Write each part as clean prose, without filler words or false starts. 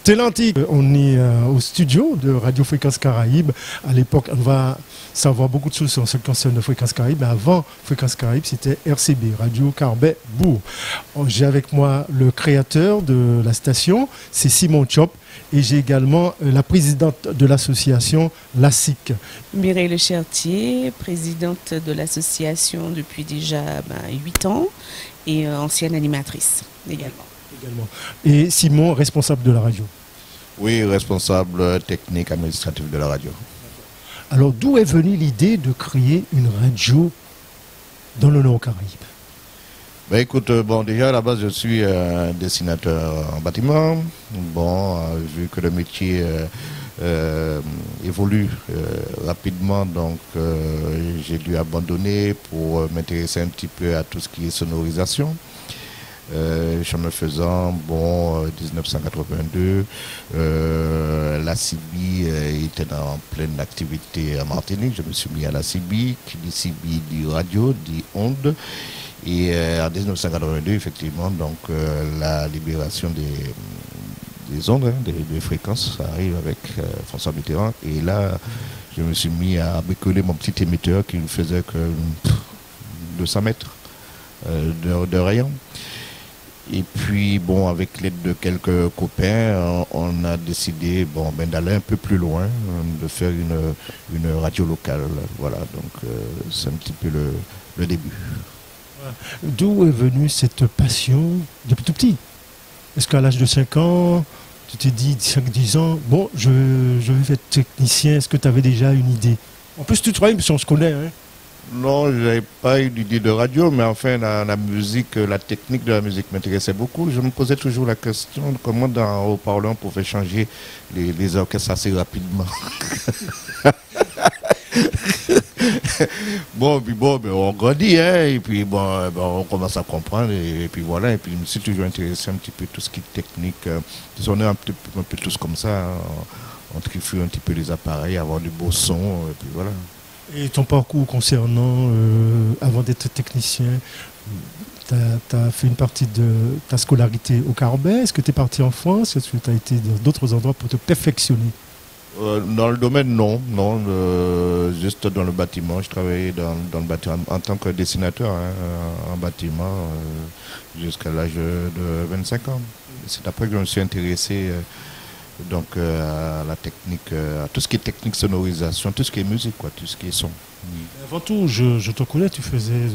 Télantique, on est au studio de Radio Fréquence Caraïbe. À l'époque, on va savoir beaucoup de choses sur ce qui concerne Fréquence Caraïbe. Mais avant Fréquence Caraïbe, c'était RCB, Radio Carbet-Bourg. J'ai avec moi le créateur de la station, c'est Simon Chop. Et j'ai également la présidente de l'association LASIC. Mireille Le Chertier, présidente de l'association depuis déjà 8 ans et ancienne animatrice également. Et Simon, responsable de la radio. Oui, responsable technique administratif de la radio. Alors, d'où est venue l'idée de créer une radio dans le Nord-Caraïbe? Ben écoute, déjà à la base je suis dessinateur en bâtiment. Vu que le métier évolue rapidement, donc j'ai dû abandonner pour m'intéresser un petit peu à tout ce qui est sonorisation. Chemin faisant, 1982, la CIBI était en pleine activité à Martinique. Je me suis mis à la CIBI, qui dit CIBI dit radio, dit onde. Et en 1982, effectivement, donc la libération des ondes, des fréquences, ça arrive avec François Mitterrand. Et là, je me suis mis à bricoler mon petit émetteur qui ne faisait que 200 mètres de rayon. Et puis, avec l'aide de quelques copains, on a décidé d'aller un peu plus loin, de faire une radio locale. Voilà, donc c'est un petit peu le début. D'où est venue cette passion depuis tout petit? Est-ce qu'à l'âge de 5 ans, tu t'es dit, 5-10 ans, je vais être technicien? Est-ce que tu avais déjà une idée? En plus, tu travailles, parce qu'on se connaît, hein? Non, je n'avais pas eu d'idée de radio, mais enfin, la musique, la technique de la musique m'intéressait beaucoup. Je me posais toujours la question de comment dans un haut-parleur on pouvait changer les orchestres assez rapidement. On grandit, hein, et puis on commence à comprendre, et puis voilà, et puis je me suis toujours intéressé un petit peu tout ce qui est technique. On est un peu tous comme ça, hein, on trifouille un petit peu les appareils, avoir du beau son, et puis voilà. Et ton parcours concernant, avant d'être technicien, tu as fait une partie de ta scolarité au Carbet. Est-ce que tu es parti en France? Est-ce que tu as été dans d'autres endroits pour te perfectionner? Dans le domaine, non, juste dans le bâtiment. Je travaillais dans le bâtiment en tant que dessinateur, hein, en bâtiment jusqu'à l'âge de 25 ans. C'est après que je me suis intéressé à la technique, à tout ce qui est technique, sonorisation, tout ce qui est musique, tout ce qui est son. Avant tout, je te connais, tu faisais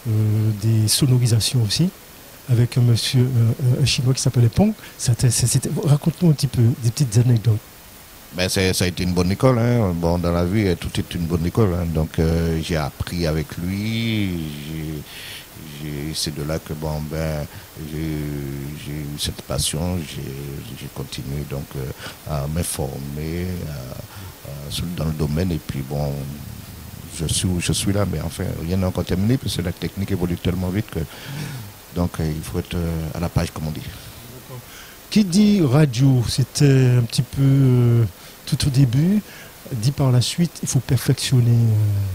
des sonorisations aussi avec un monsieur, un chinois qui s'appelait Pong. Raconte-nous un petit peu des petites anecdotes. Ça a été une bonne école, hein. Dans la vie, tout est une bonne école, hein. Donc j'ai appris avec lui. C'est de là que j'ai eu cette passion. J'ai continué donc à m'informer dans le domaine, et puis je suis où je suis là, mais enfin rien n'est encore terminé parce que la technique évolue tellement vite que il faut être à la page, comme on dit. Qui dit radio, c'était un petit peu tout au début, dit par la suite, il faut perfectionner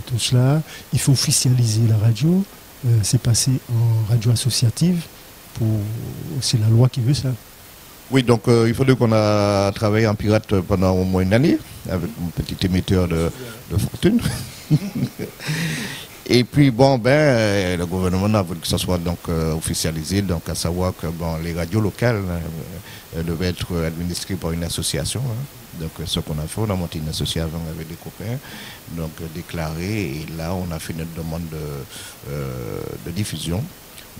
tout cela, il faut officialiser la radio, c'est passé en radio associative, c'est la loi qui veut ça. Oui, donc il faut dire qu'on a travaillé en pirate pendant au moins une année, avec un petit émetteur de fortune. Et puis le gouvernement a voulu que ça soit donc officialisé, donc à savoir que les radios locales devaient être administrées par une association. Hein. Donc ce qu'on a fait, on a monté une association avec des copains, donc déclaré, et là on a fait notre demande de diffusion.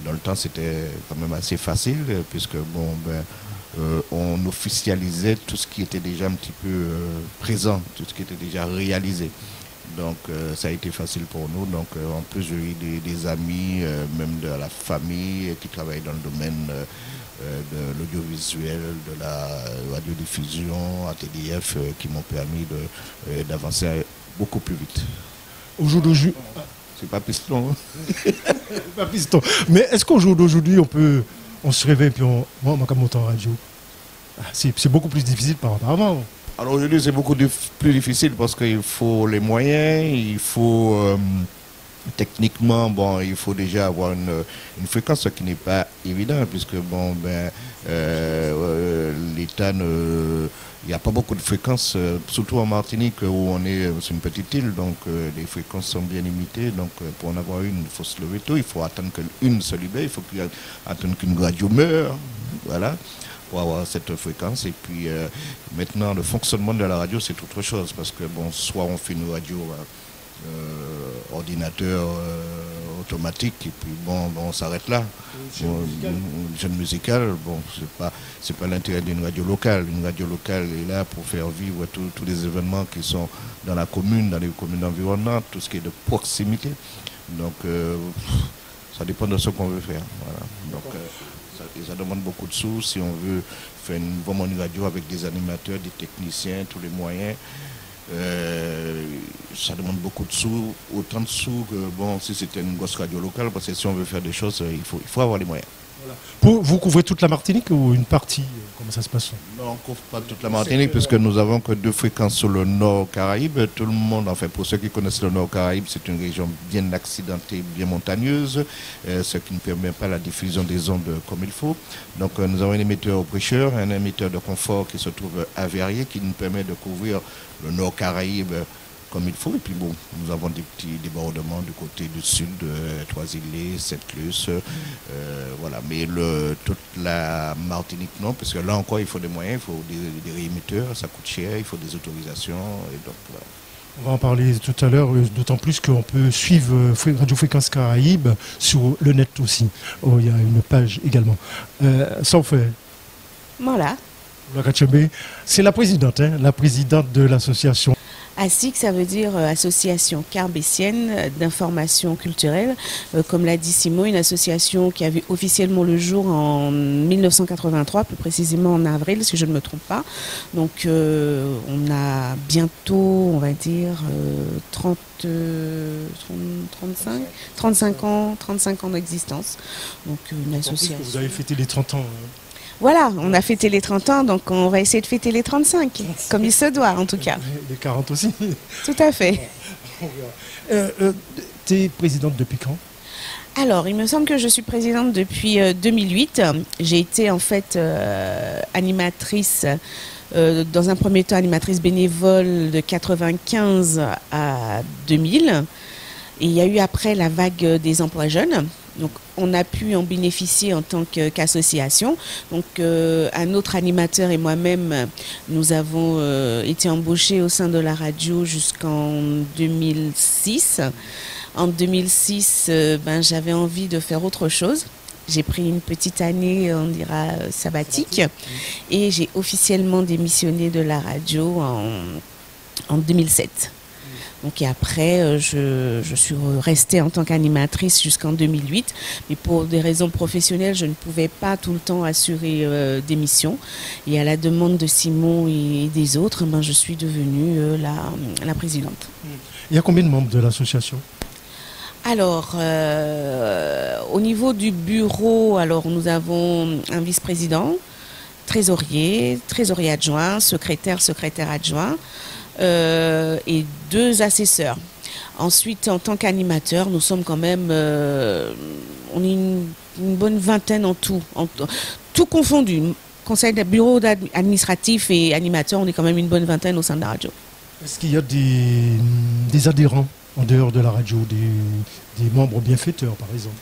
Dans le temps c'était quand même assez facile, puisque on officialisait tout ce qui était déjà un petit peu présent, tout ce qui était déjà réalisé. Donc ça a été facile pour nous. Donc en plus j'ai eu des amis, même de la famille qui travaillent dans le domaine de l'audiovisuel, de la radiodiffusion, ATDF, qui m'ont permis d'avancer beaucoup plus vite. Au jour d'aujourd'hui, c'est pas piston. Pas piston. Mais est-ce qu'au jour d'aujourd'hui on se réveille et puis on monte en radio? C'est beaucoup plus difficile par rapport à avant. Alors aujourd'hui c'est beaucoup plus difficile parce qu'il faut les moyens, il faut Techniquement, bon, il faut déjà avoir une fréquence, ce qui n'est pas évident, puisque bon, l'État ne, il n'y a pas beaucoup de fréquences, surtout en Martinique où on est, c'est une petite île, donc les fréquences sont bien limitées. Donc pour en avoir une, il faut se lever tôt, il faut attendre qu'une se libère, il faut attendre qu'une radio meure, voilà, pour avoir cette fréquence. Et puis maintenant, le fonctionnement de la radio, c'est autre chose, parce que bon, soit on fait une radio ordinateur automatique et puis bon on s'arrête là. Jeune musical, bon c'est pas l'intérêt d'une radio locale. Une radio locale est là pour faire vivre tous les événements qui sont dans la commune, dans les communes environnantes, tout ce qui est de proximité. Donc ça dépend de ce qu'on veut faire. Voilà. Donc ça demande beaucoup de sous si on veut faire vraiment une radio avec des animateurs, des techniciens, tous les moyens. Ça demande beaucoup de sous, autant de sous que bon, si c'était une grosse radio locale, parce que si on veut faire des choses, il faut avoir les moyens. Voilà. Vous couvrez toute la Martinique ou une partie? Comment ça se passe? Non, on ne couvre pas toute la Martinique, puisque nous avons que 2 fréquences sur le Nord Caraïbe. Tout le monde, enfin pour ceux qui connaissent le Nord Caraïbe, c'est une région bien accidentée, bien montagneuse, ce qui ne permet pas la diffusion des ondes comme il faut. Donc nous avons un émetteur au prêcheur, un émetteur de confort qui se trouve à Verrier, qui nous permet de couvrir le Nord Caraïbe comme il faut. Et puis bon, nous avons des petits débordements du côté du sud, Trois-Îlets, Sainte-Luce, voilà. Mais toute la Martinique, non, parce que là encore, il faut des moyens, il faut des réémetteurs, ça coûte cher, il faut des autorisations. Et donc, voilà. On va en parler tout à l'heure, d'autant plus qu'on peut suivre Radio Fréquence Caraïbe sur le net aussi. Oh, il y a une page également. Sans fait. Voilà. C'est la présidente de l'association. ASIC, ça veut dire Association carbétienne d'information culturelle. Comme l'a dit Simon, une association qui avait officiellement le jour en 1983, plus précisément en avril, si je ne me trompe pas. Donc on a bientôt, on va dire, 35 ans d'existence. Donc une association. Vous avez fêté les 30 ans. Voilà, on a fêté les 30 ans, donc on va essayer de fêter les 35, comme il se doit en tout cas. Les 40 aussi. Tout à fait. Tu es présidente depuis quand? Alors, il me semble que je suis présidente depuis 2008. J'ai été en fait animatrice, dans un premier temps animatrice bénévole de 95 à 2000. Et il y a eu après la vague des emplois jeunes. Donc, on a pu en bénéficier en tant qu'association. Donc, un autre animateur et moi-même, nous avons été embauchés au sein de la radio jusqu'en 2006. En 2006, j'avais envie de faire autre chose. J'ai pris une petite année, on dira, sabbatique. Et j'ai officiellement démissionné de la radio en 2007. Donc et après, je suis restée en tant qu'animatrice jusqu'en 2008. Mais pour des raisons professionnelles, je ne pouvais pas tout le temps assurer des missions. Et à la demande de Simon et des autres, je suis devenue la présidente. Il y a combien de membres de l'association? Alors, au niveau du bureau, alors nous avons un vice-président, trésorier adjoint, secrétaire adjoint. Et 2 assesseurs. Ensuite, en tant qu'animateur, nous sommes quand même, on est une bonne vingtaine en tout confondu. Conseil de bureau administratif et animateur, on est quand même une bonne vingtaine au sein de la radio. Est-ce qu'il y a des adhérents en dehors de la radio, des membres bienfaiteurs par exemple?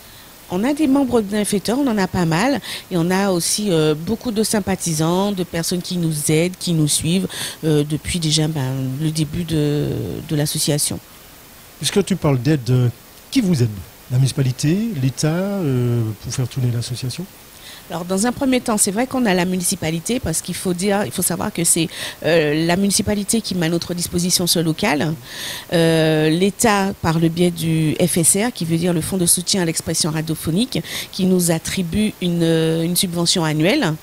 On a des membres bienfaiteurs, on en a pas mal. Et on a aussi beaucoup de sympathisants, de personnes qui nous aident, qui nous suivent depuis déjà le début de l'association. Puisque tu parles d'aide, qui vous aide? La municipalité, l'État, pour faire tourner l'association? Alors, dans un premier temps, c'est vrai qu'on a la municipalité parce qu'il faut savoir que c'est la municipalité qui met à notre disposition ce local. L'État, par le biais du FSR, qui veut dire le Fonds de soutien à l'expression radiophonique, qui nous attribue une subvention annuelle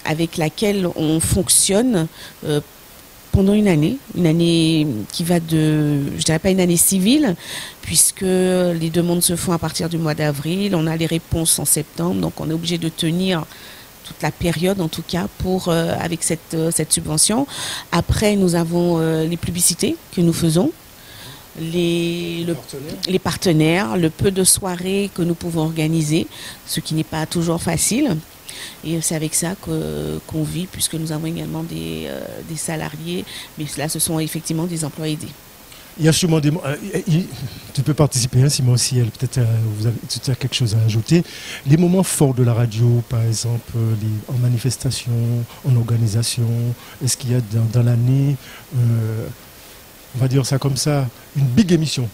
avec laquelle on fonctionne pendant une année qui va je dirais pas une année civile, puisque les demandes se font à partir du mois d'avril, on a les réponses en septembre, donc on est obligé de tenir toute la période en tout cas avec cette subvention. Après, nous avons les publicités que nous faisons. les partenaires, le peu de soirées que nous pouvons organiser, ce qui n'est pas toujours facile. Et c'est avec ça qu'on vit, puisque nous avons également des salariés, mais là, ce sont effectivement des emplois aidés. Il y a sûrement tu peux participer, hein, Simon, si peut-être tu as quelque chose à ajouter. Les moments forts de la radio, par exemple, en manifestation, en organisation, est-ce qu'il y a dans l'année, on va dire ça comme ça, une big émission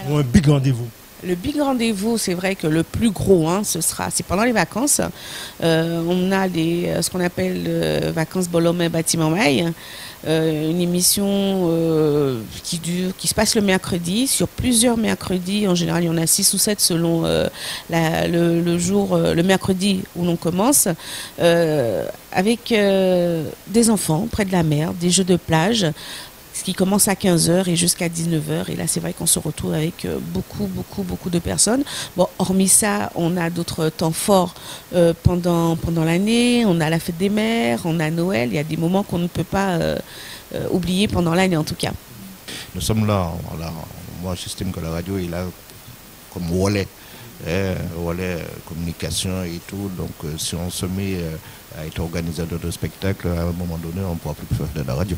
ou un big rendez-vous? Le big rendez-vous, c'est vrai que le plus gros, hein, c'est pendant les vacances. On a ce qu'on appelle vacances Bolomé Bâtiment Mail, une émission qui se passe le mercredi, sur plusieurs mercredis. En général, il y en a 6 ou 7 selon le mercredi où l'on commence, avec des enfants près de la mer, des jeux de plage, qui commence à 15h et jusqu'à 19h. Et là, c'est vrai qu'on se retrouve avec beaucoup de personnes. Bon, hormis ça, on a d'autres temps forts pendant l'année. On a la fête des mères, on a Noël. Il y a des moments qu'on ne peut pas oublier pendant l'année, en tout cas. Nous sommes là. Moi, j'estime que la radio est là comme relais. Relais, communication et tout. Donc, si on se met à être organisateur de spectacle, à un moment donné, on ne pourra plus faire de la radio.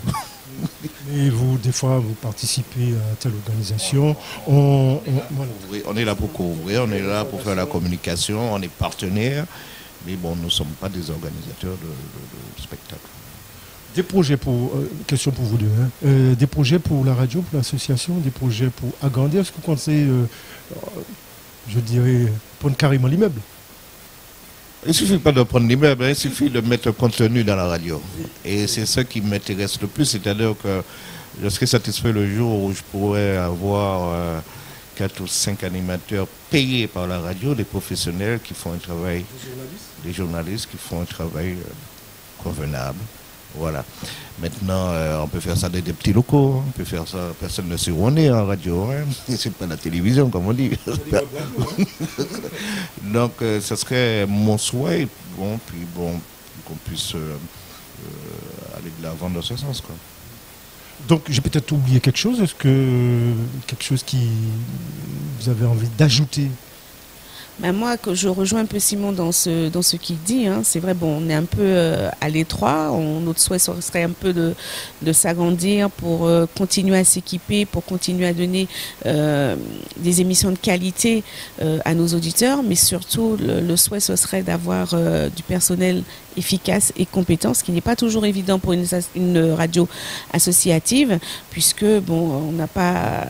Mais vous, des fois, vous participez à telle organisation. On est là pour couvrir, on est là pour faire la communication, on est partenaire. Mais bon, nous ne sommes pas des organisateurs de spectacles. Des projets question pour vous deux, hein. Des projets pour la radio, pour l'association, des projets pour agrandir. Est-ce que vous pensez, je dirais, prendre carrément l'immeuble? Il ne suffit pas de prendre l'immeuble, il suffit de mettre le contenu dans la radio. Et c'est ça qui m'intéresse le plus, c'est-à-dire que je serais satisfait le jour où je pourrais avoir 4 ou 5 animateurs payés par la radio, des professionnels qui font un travail, des journalistes qui font un travail convenable. Voilà. Maintenant, on peut faire ça dans des petits locaux, on peut faire ça, personne ne sait où on est en radio, hein. C'est pas la télévision comme on dit. Donc, ce serait mon souhait, puis qu'on puisse aller de l'avant dans ce sens, quoi. Donc, j'ai peut-être oublié quelque chose. Est-ce que quelque chose qui vous avez envie d'ajouter? Ben moi, que je rejoins un peu Simon dans ce qu'il dit, hein. C'est vrai, bon, on est un peu à l'étroit. Notre souhait serait un peu de s'agrandir pour continuer à s'équiper, pour continuer à donner des émissions de qualité à nos auditeurs. Mais surtout, le souhait, ce serait d'avoir du personnel efficace et compétent, ce qui n'est pas toujours évident pour une radio associative, puisque, bon, on n'a pas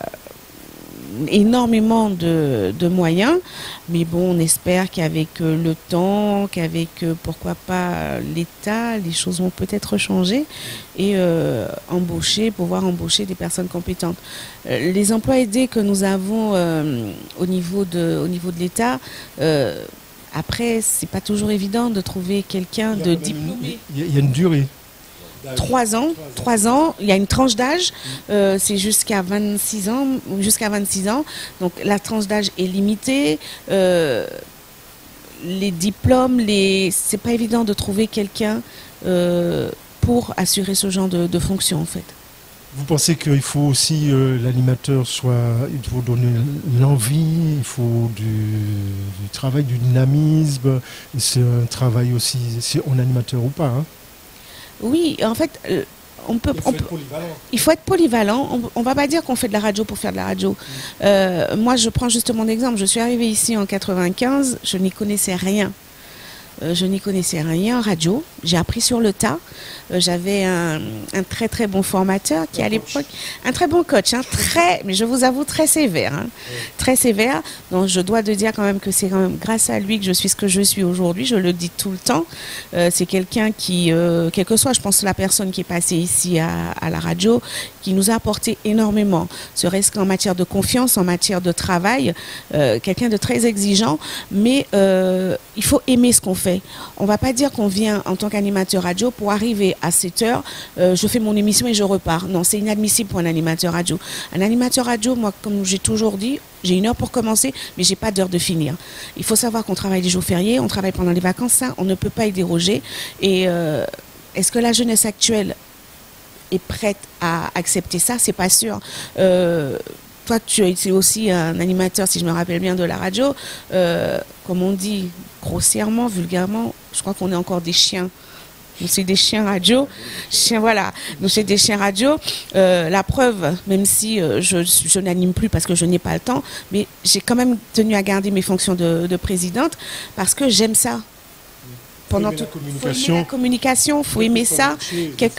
énormément de moyens, mais bon, on espère qu'avec le temps, qu'avec pourquoi pas l'État, les choses vont peut-être changer et pouvoir embaucher des personnes compétentes. Les emplois aidés que nous avons au niveau de l'État, après, c'est pas toujours évident de trouver quelqu'un de diplômé. Il y a une durée. 3 ans, il y a une tranche d'âge, c'est jusqu'à 26 ans, donc la tranche d'âge est limitée, les diplômes, c'est pas évident de trouver quelqu'un pour assurer ce genre de fonction en fait. Vous pensez qu'il faut aussi l'animateur il faut donner l'envie, il faut du travail, du dynamisme, c'est un travail aussi, c'est en animateur ou pas, hein? Oui, en fait, il faut être polyvalent. On ne va pas dire qu'on fait de la radio pour faire de la radio. Moi, je prends juste mon exemple. Je suis arrivée ici en 95, je n'y connaissais rien. En radio. J'ai appris sur le tas. J'avais un très très bon formateur qui à l'époque, un très bon coach, hein, mais je vous avoue très sévère, hein, très sévère. Donc je dois de dire quand même que c'est quand même grâce à lui que je suis ce que je suis aujourd'hui. Je le dis tout le temps. C'est quelqu'un qui, quelle que soit, je pense, la personne qui est passée ici à la radio, qui nous a apporté énormément, serait-ce qu'en matière de confiance, en matière de travail, quelqu'un de très exigeant, mais il faut aimer ce qu'on fait. On ne va pas dire qu'on vient en tant qu'animateur radio pour arriver à 7h, je fais mon émission et je repars. Non, c'est inadmissible pour un animateur radio. Un animateur radio, moi, comme j'ai toujours dit, j'ai 1 heure pour commencer, mais j'ai pas d'heure de finir. Il faut savoir qu'on travaille les jours fériés, on travaille pendant les vacances, ça, on ne peut pas y déroger. Et est-ce que la jeunesse actuelle est prête à accepter ça, c'est pas sûr. Toi, tu es aussi un animateur, si je me rappelle bien, de la radio. Comme on dit grossièrement, vulgairement, je crois qu'on est encore des chiens. Nous, c'est des chiens radio. Voilà. Nous, c'est des chiens radio. La preuve, même si je n'anime plus parce que je n'ai pas le temps, mais j'ai quand même tenu à garder mes fonctions de présidente parce que j'aime ça. Pendant toute la communication, faut aimer ça.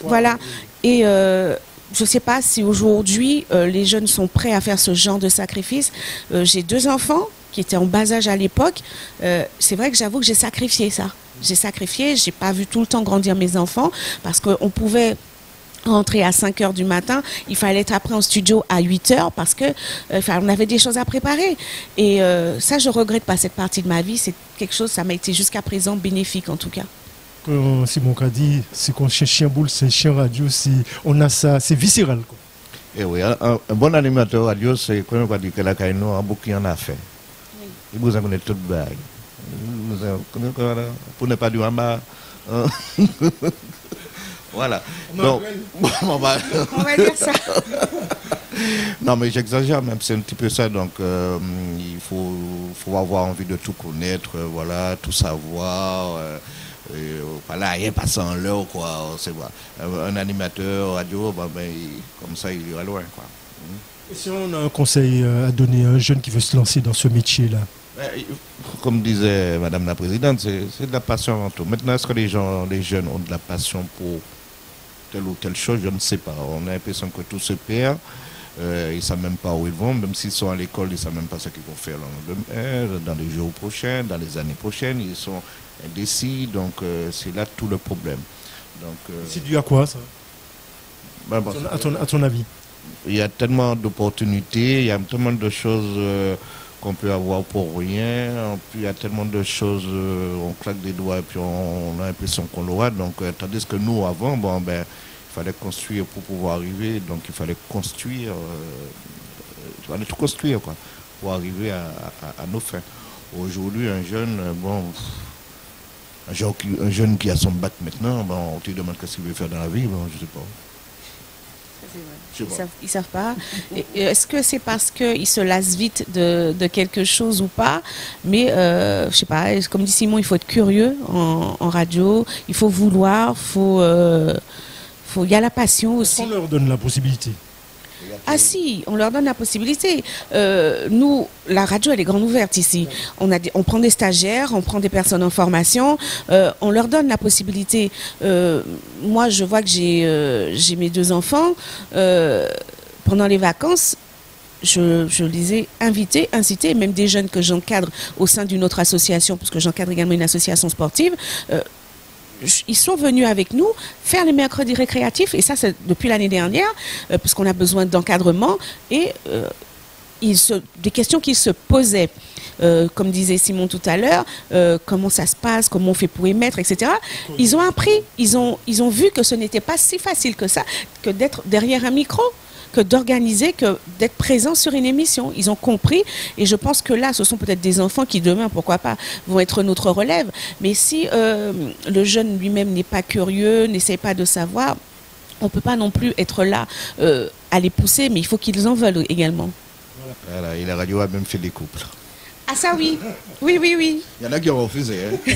Voilà. Et je ne sais pas si aujourd'hui les jeunes sont prêts à faire ce genre de sacrifice. J'ai 2 enfants qui étaient en bas âge à l'époque. C'est vrai que j'avoue que j'ai sacrifié ça. J'ai sacrifié, j'ai pas vu tout le temps grandir mes enfants parce qu'on pouvait rentrer à 5 heures du matin, il fallait être après en studio à 8 heures parce que on avait des choses à préparer. Et ça, je regrette pas cette partie de ma vie. C'est quelque chose, ça m'a été jusqu'à présent bénéfique en tout cas. Simon a dit, c'est qu'on cherche chien boule, c'est chien radio, on a ça, c'est viscéral. Quoi. Et oui, un bon animateur radio, c'est quand on va dire que la Kaino a beaucoup en a fait. Oui. Il vous a connu toute bague. Pour ne pas dire en bas. Voilà. Donc, on va dire ça. Non, mais j'exagère même, c'est un petit peu ça. Donc, il faut avoir envie de tout connaître, voilà, tout savoir. Voilà, rien passe en l'heure, quoi. Un animateur radio, comme ça, il ira loin, quoi. Et si on a un conseil à donner à un jeune qui veut se lancer dans ce métier-là? Comme disait Madame la Présidente, c'est de la passion avant tout. Maintenant, est-ce que les jeunes ont de la passion pour telle ou telle chose? Je ne sais pas. On a l'impression que tout se perd. Ils ne savent même pas où ils vont. Même s'ils sont à l'école, ils ne savent même pas ce qu'ils vont faire dans les jours prochains, dans les années prochaines. Ils sont indécis. Donc, c'est là tout le problème. C'est dû à quoi, ça? À ton avis? Il y a tellement d'opportunités, il y a tellement de choses qu'on peut avoir pour rien. Il y a tellement de choses, on claque des doigts et puis on a l'impression qu'on l'aura. Donc, tandis que nous, avant, il fallait construire pour pouvoir arriver. Donc, il fallait construire, il fallait tout construire, quoi, pour arriver à nos fins. Aujourd'hui, un jeune qui a son bac maintenant, on te demande qu'est-ce qu'il veut faire dans la vie, je ne sais pas. Ils savent pas. Est-ce que c'est parce qu'ils se lassent vite de quelque chose ou pas? Mais je sais pas, comme dit Simon, il faut être curieux en radio, il faut vouloir, il y a la passion aussi. On leur donne la possibilité. Ah si, on leur donne la possibilité. Nous, la radio, elle est grande ouverte ici. On prend des stagiaires, on prend des personnes en formation, on leur donne la possibilité. Moi, je vois que j'ai mes 2 enfants. Pendant les vacances, je les ai incités, même des jeunes que j'encadre au sein d'une autre association, parce que j'encadre également une association sportive. Ils sont venus avec nous faire les mercredis récréatifs, et ça c'est depuis l'année dernière, parce qu'on a besoin d'encadrement, et des questions qui se posaient, comme disait Simon tout à l'heure, comment ça se passe, comment on fait pour émettre, etc. Ils ont appris, ils ont vu que ce n'était pas si facile que ça, que d'être derrière un micro, que d'organiser, que d'être présent sur une émission. Ils ont compris, et je pense que là, ce sont peut-être des enfants qui demain, pourquoi pas, vont être notre relève. Mais si le jeune lui-même n'est pas curieux, n'essaie pas de savoir, on ne peut pas non plus être là à les pousser, mais il faut qu'ils en veulent également. Voilà, et la radio a même fait des couples. Ah ça oui, oui. Il y en a qui ont refusé. Hein.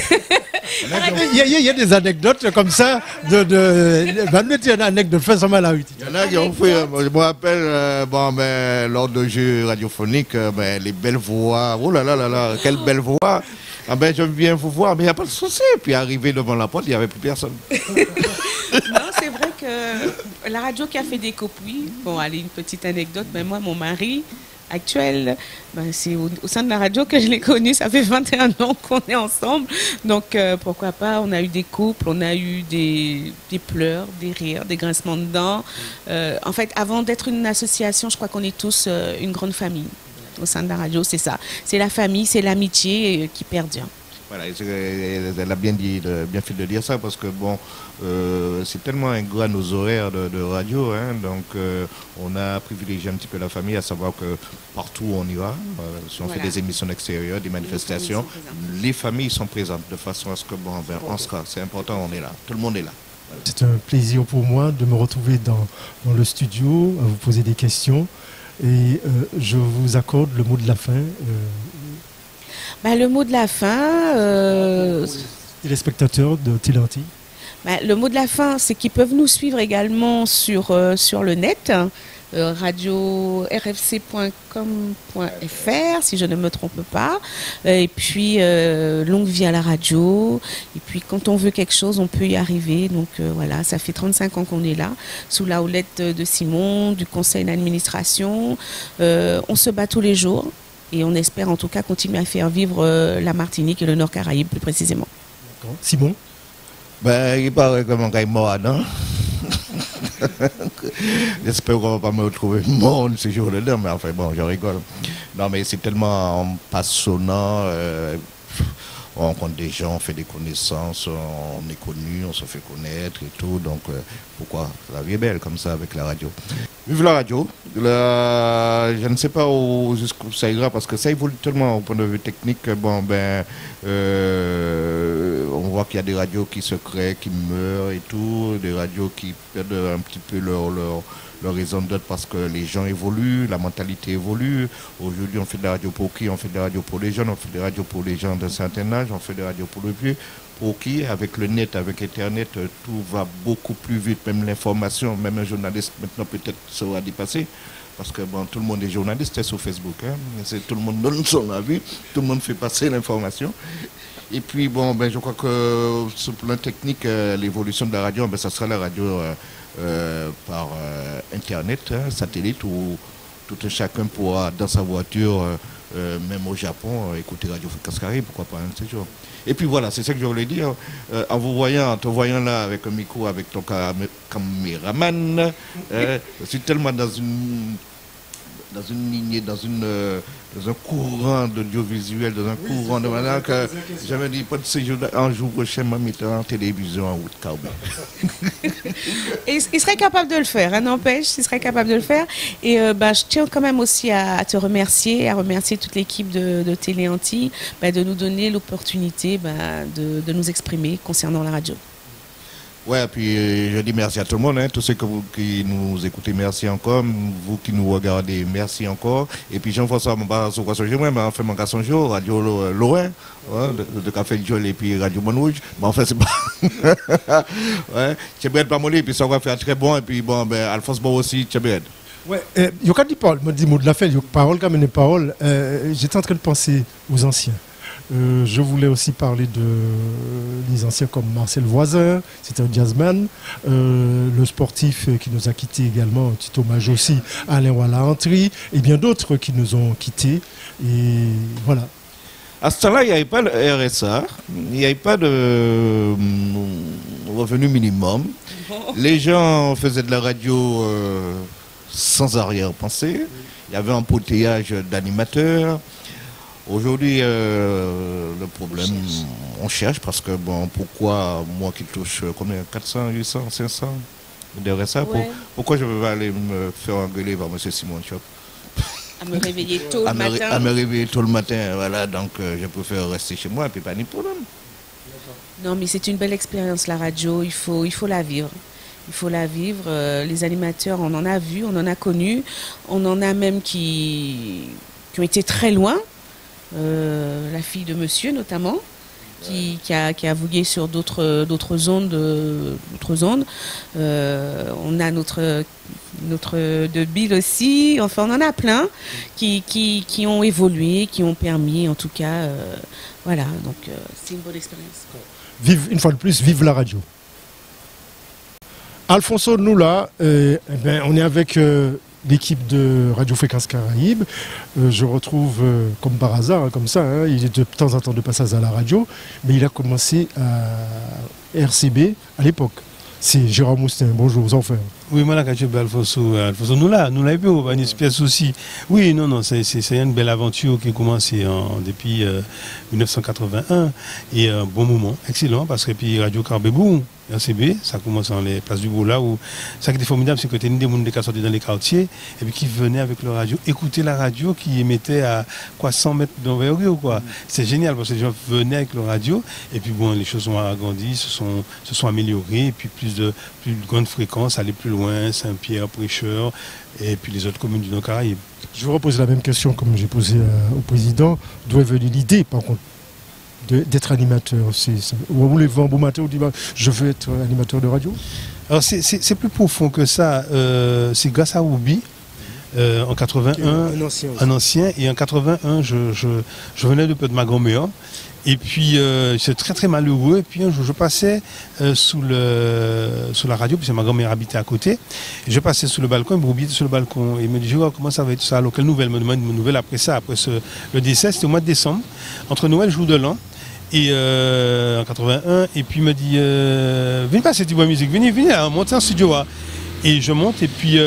Il y a des anecdotes comme ça. Il y a une anecdote fait ça mal à Il y en a qui ont fait. Je me rappelle, lors de jeux radiophoniques, les belles voix. Oh là là là là, quelle belle voix. Je viens vous voir, mais il n'y a pas de souci. Puis arrivé devant la porte, il n'y avait plus personne. Non, c'est vrai que la radio qui a fait des couples, oui. Bon, allez, une petite anecdote. Mais moi, mon mari actuel, c'est au sein de la radio que je l'ai connu. Ça fait 21 ans qu'on est ensemble. Donc, pourquoi pas, on a eu des couples, on a eu des pleurs, des rires, des grincements de dents. En fait, avant d'être une association, je crois qu'on est tous une grande famille. Au sein de la radio, c'est ça. C'est la famille, c'est l'amitié qui perdure. Voilà, elle a bien fait de dire ça, parce que c'est tellement ingrat nos horaires de radio, hein, donc on a privilégié un petit peu la famille, à savoir que partout où on y va, si on fait des émissions extérieures, des manifestations, les familles sont présentes de façon à ce que on sera, c'est important, on est là, tout le monde est là. C'est un plaisir pour moi de me retrouver dans le studio, à vous poser des questions. Et je vous accorde le mot de la fin. Le mot de la fin... Les spectateurs de Téléantilles. Le mot de la fin, c'est qu'ils peuvent nous suivre également sur le net, radio rfc.com.fr, si je ne me trompe pas. Et puis, longue vie à la radio. Et puis, quand on veut quelque chose, on peut y arriver. Donc, voilà, ça fait 35 ans qu'on est là, sous la houlette de Simon, du conseil d'administration. On se bat tous les jours. Et on espère en tout cas continuer à faire vivre la Martinique et le Nord Caraïbe plus précisément. Simon? Il paraît que mon gars est mort, non? J'espère qu'on ne va pas me retrouver mort ce jour-là, mais enfin bon, je rigole. Non, mais c'est tellement passionnant. On rencontre des gens, on fait des connaissances, on est connu, on se fait connaître et tout. Donc pourquoi? La vie est belle comme ça avec la radio. Vive la radio. Je ne sais pas jusqu'où ça ira parce que ça évolue tellement au point de vue technique. On voit qu'il y a des radios qui se créent, qui meurent et tout, des radios qui perdent un petit peu leur raison d'être parce que les gens évoluent, la mentalité évolue. Aujourd'hui, on fait de la radio pour qui? On fait de la radio pour les jeunes, on fait de la radio pour les gens d'un certain âge, on fait de la radio pour le vieux. Pour qui? Avec le net, avec Internet, tout va beaucoup plus vite. Même l'information, même un journaliste maintenant peut-être sera dépassé. Parce que tout le monde est journaliste sur Facebook. Tout le monde donne son avis, tout le monde fait passer l'information. Et puis je crois que sur le plan technique, l'évolution de la radio, ça sera la radio par Internet, satellite, où tout un chacun pourra, dans sa voiture, même au Japon, écouter Radio Fréquence Caraïbe, pourquoi pas un de ces jours. Et puis voilà, c'est ça que je voulais dire. En te voyant là avec un micro, avec ton caméraman, je suis tellement dans une lignée, dans un courant d'audiovisuel, dans un courant de manière que j'avais dit pas de séjour un jour prochain, ma mettre en télévision en route Carbet. Il serait capable de le faire, n'empêche, il serait capable de le faire. Et je tiens quand même aussi à te remercier, à remercier toute l'équipe de Téléantilles de nous donner l'opportunité de nous exprimer concernant la radio. Ouais, puis je dis merci à tout le monde, tous ceux qui nous écoutez, merci encore. Vous qui nous regardez, merci encore. Et puis Jean-François, mon fait mon garçon jour, Radio Loin, de Café Joel et puis Radio Monrouge. C'est pas. Ouais, Tchébred pas molli, puis ça va faire très bon. Et puis Alphonse Bon aussi, Tchébred. Ouais, il y a quand il parle, me dit mot de la fin, il y a parole comme une parole. J'étais en train de penser aux anciens. Je voulais aussi parler des anciens comme Marcel Voisin, c'était un jazzman, le sportif qui nous a quittés également, un petit hommage aussi à Alain Walla-Antry, et bien d'autres qui nous ont quittés. Et voilà. À ce temps-là, il n'y avait pas de RSA, il n'y avait pas de revenu minimum. Les gens faisaient de la radio sans arrière-pensée. Il y avait un embouteillage d'animateurs. Aujourd'hui, le problème, on cherche parce que, pourquoi moi qui touche combien 400, 800, 500 de RSA, pourquoi je ne vais pas aller me faire engueuler par M. Simon Chop? À me réveiller tôt le matin. À me réveiller tôt le matin, voilà, donc je préfère rester chez moi et puis pas de problème. Non, mais c'est une belle expérience, la radio, il faut la vivre. Il faut la vivre. Les animateurs, on en a vu, on en a connu, on en a même qui ont été très loin. La fille de monsieur notamment qui a vogué sur d'autres zones. On a notre de Bill aussi, enfin on en a plein qui ont évolué, qui ont permis en tout cas voilà, donc c'est une bonne expérience. Vive, une fois de plus, vive la radio. Alfonso, nous là, on est avec l'équipe de Radio Fréquence Caraïbe. Je retrouve, comme par hasard, comme ça, il est de temps en temps de passage à la radio, mais il a commencé à RCB à l'époque. C'est Gérard Moustin. Bonjour, enfin. Oui, moi, la radio Alfonso, nous là, et puis, on va une espèce aussi. Oui, non, c'est une belle aventure qui a commencé depuis 1981 et un bon moment, excellent, parce que puis Radio Carbébou, RCB, ça commence dans les places du Boula où ça qui était formidable, c'est que tu as des gens qui sortaient dans les quartiers et puis qui venaient avec leur radio, écouter la radio qui émettait à 100 mètres d'envergure, quoi. C'est génial parce que les gens venaient avec leur radio et puis bon, les choses ont agrandi, se sont améliorées et puis plus de grande fréquence, aller plus loin, Saint-Pierre, Prêcheur et puis les autres communes du Nord-Caraïbe. Je vous repose la même question comme j'ai posé au président. D'où est venue l'idée, par contre, d'être animateur? Vous voulez voir un beau matin, vous dites je veux être animateur de radio? Alors c'est plus profond que ça. C'est grâce à Oubi. En 81, un ancien, et en 81, je venais de peu de ma grand-mère. Et puis, j'étais très très malheureux. Et puis un jour, je passais sous la radio, puisque ma grand-mère habitait à côté. Et je passais sous le balcon, il me était sur le balcon. Et il me dit, comment ça va être ça? Alors, quelle nouvelle? Il me demande une nouvelle après ça, le décès, c'était au mois de décembre, entre Noël et jour de l'an. Et en 81, et puis il me dit, venez passer cette musique, venez, montez en studio. Hein. Et je monte, et puis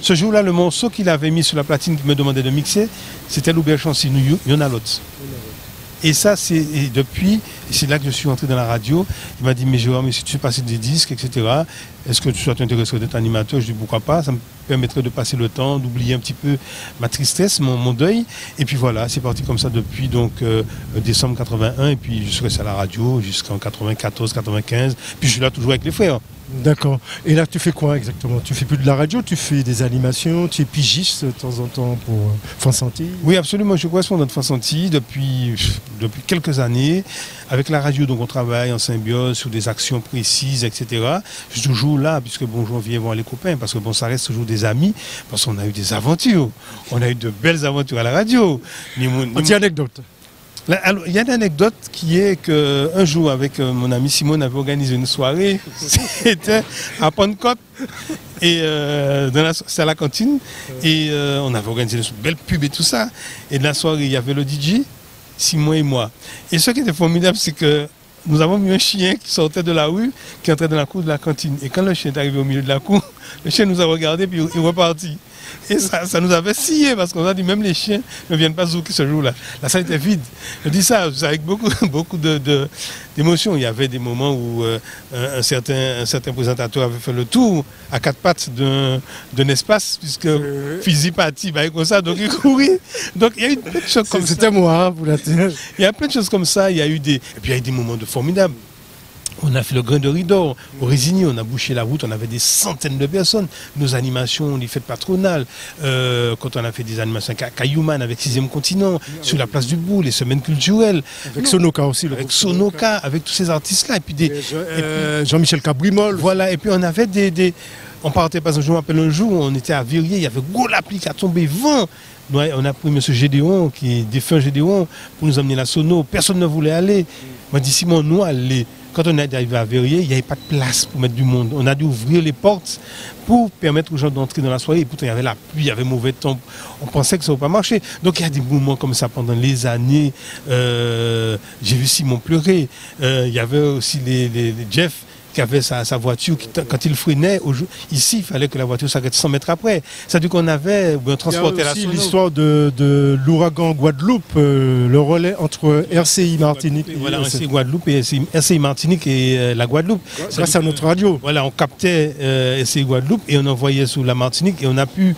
ce jour-là, le morceau qu'il avait mis sur la platine qu'il me demandait de mixer, c'était l'Oubert Chancy, il y en a l'autre. Et ça, depuis, c'est là que je suis entré dans la radio. Il m'a dit, mais Jérôme, mais si tu veux passer des disques, etc., est-ce que tu sois intéressé d'être animateur? Je dis, pourquoi pas? Ça me permettrait de passer le temps, d'oublier un petit peu ma tristesse, mon deuil. Et puis voilà, c'est parti comme ça depuis décembre 81. Et puis je suis resté à la radio jusqu'en 94, 95. Puis je suis là toujours avec les frères. D'accord. Et là, tu fais quoi exactement? Tu fais plus de la radio, tu fais des animations, tu es pigiste de temps en temps pour France Antilles? Oui, absolument. Je suis correspondant de France Antilles depuis quelques années. Avec la radio, donc on travaille en symbiose sur des actions précises, etc. Je suis toujours là, puisque bon, je viens voir les copains, parce que bon, ça reste toujours des amis, parce qu'on a eu des aventures. On a eu de belles aventures à la radio. Petite anecdote. Alors, il y a une anecdote qui est qu'un jour, avec mon ami Simon, on avait organisé une soirée, c'était à Pentecôte, et c'est à la cantine, et on avait organisé une belle pub et tout ça. Et de la soirée, il y avait le DJ, Simon et moi. Et ce qui était formidable, c'est que nous avons mis un chien qui sortait de la rue, qui entrait dans la cour de la cantine. Et quand le chien est arrivé au milieu de la cour, le chien nous a regardé puis il est reparti. Et ça nous avait scié parce qu'on a dit même les chiens ne viennent pas zouker ce jour-là. La salle était vide. Je dis ça avec beaucoup d'émotion. Il y avait des moments où un certain présentateur avait fait le tour à quatre pattes d'un espace, puisque physique parti, comme ça, donc il courait. Donc il y a eu plein de choses comme ça. C'était moi, hein, pour la terre. Il y a plein de choses comme ça. Et puis il y a eu des moments formidables. On a fait le grain de rideau au Résigny, on a bouché la route, on avait des centaines de personnes. Nos animations, les fêtes patronales, quand on a fait des animations à Cayouman avec 6e continent, sur la place du Bourg, les semaines culturelles. Avec Sonoka aussi. Avec Sonoka, avec tous ces artistes-là. Et puis Jean-Michel Cabrimol. Voilà, et puis on avait on partait, par exemple, je m'appelle un jour, on était à Verrier, il y avait gros la pluie qui a tombé, vent. On a pris M. Gédéon, qui est défunt Gédéon, pour nous emmener la Sono. Personne ne voulait aller. On m'a dit, Simon, nous, aller. Quand on est arrivé à Verrier, il n'y avait pas de place pour mettre du monde. On a dû ouvrir les portes pour permettre aux gens d'entrer dans la soirée. Et pourtant, il y avait la pluie, il y avait mauvais temps. On pensait que ça ne va pas marcher. Donc, il y a des moments comme ça pendant les années. J'ai vu Simon pleurer. Il y avait aussi les Jeff qui avait sa voiture, quand il freinait, ici, il fallait que la voiture s'arrête 100 mètres après. C'est-à-dire qu'on avait transporté la Sono. Il y a aussi l'histoire de l'ouragan Guadeloupe, le relais entre RCI Martinique. Voilà, RCI Guadeloupe et RCI Martinique et la Guadeloupe. Grâce à notre radio. Voilà, on captait RCI Guadeloupe et on envoyait sous la Martinique et on a pu,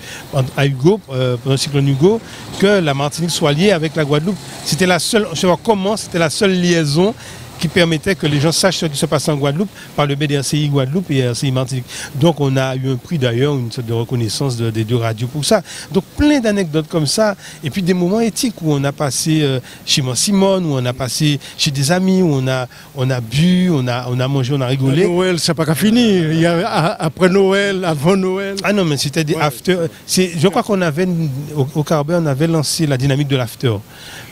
à Hugo, pendant le cyclone Hugo, que la Martinique soit liée avec la Guadeloupe. C'était la seule, je sais pas comment, c'était la seule liaison qui permettait que les gens sachent ce qui se passe en Guadeloupe par le biais des RCI Guadeloupe et RCI Martinique. Donc on a eu un prix d'ailleurs, une sorte de reconnaissance des deux radios pour ça. Donc plein d'anecdotes comme ça. Et puis des moments éthiques où on a passé chez moi Simone, où on a passé chez des amis, où on a bu, on a mangé, on a rigolé. Noël, c'est pas qu'à finir. Il y a après Noël, avant Noël. Ah non, mais c'était des after. Je crois qu'on avait, au Carbet, on avait lancé la dynamique de l'after.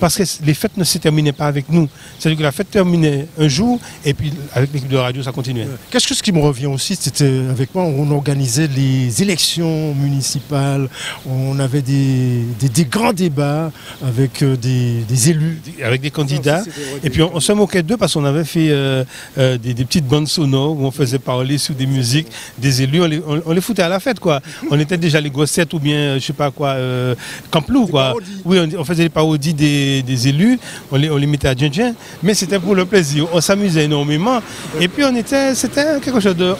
Parce que les fêtes ne se terminaient pas avec nous. C'est-à-dire que la fête terminait s'arrêtait un jour, et puis avec l'équipe de radio, ça continuait. Quelque chose qui me revient aussi, c'était avec moi, on organisait les élections municipales, on avait des grands débats avec des élus. Avec des candidats, et puis on se moquait d'eux parce qu'on avait fait des petites bandes sonores où on faisait parler sur des musiques des élus, on les foutait à la fête, quoi. On était déjà les grossettes ou bien, je sais pas quoi, Camplou, quoi. Oui, on faisait les parodies des élus, on les mettait à djin, mais c'était pour le plaisir. On s'amusait énormément. Et puis c'était quelque chose de...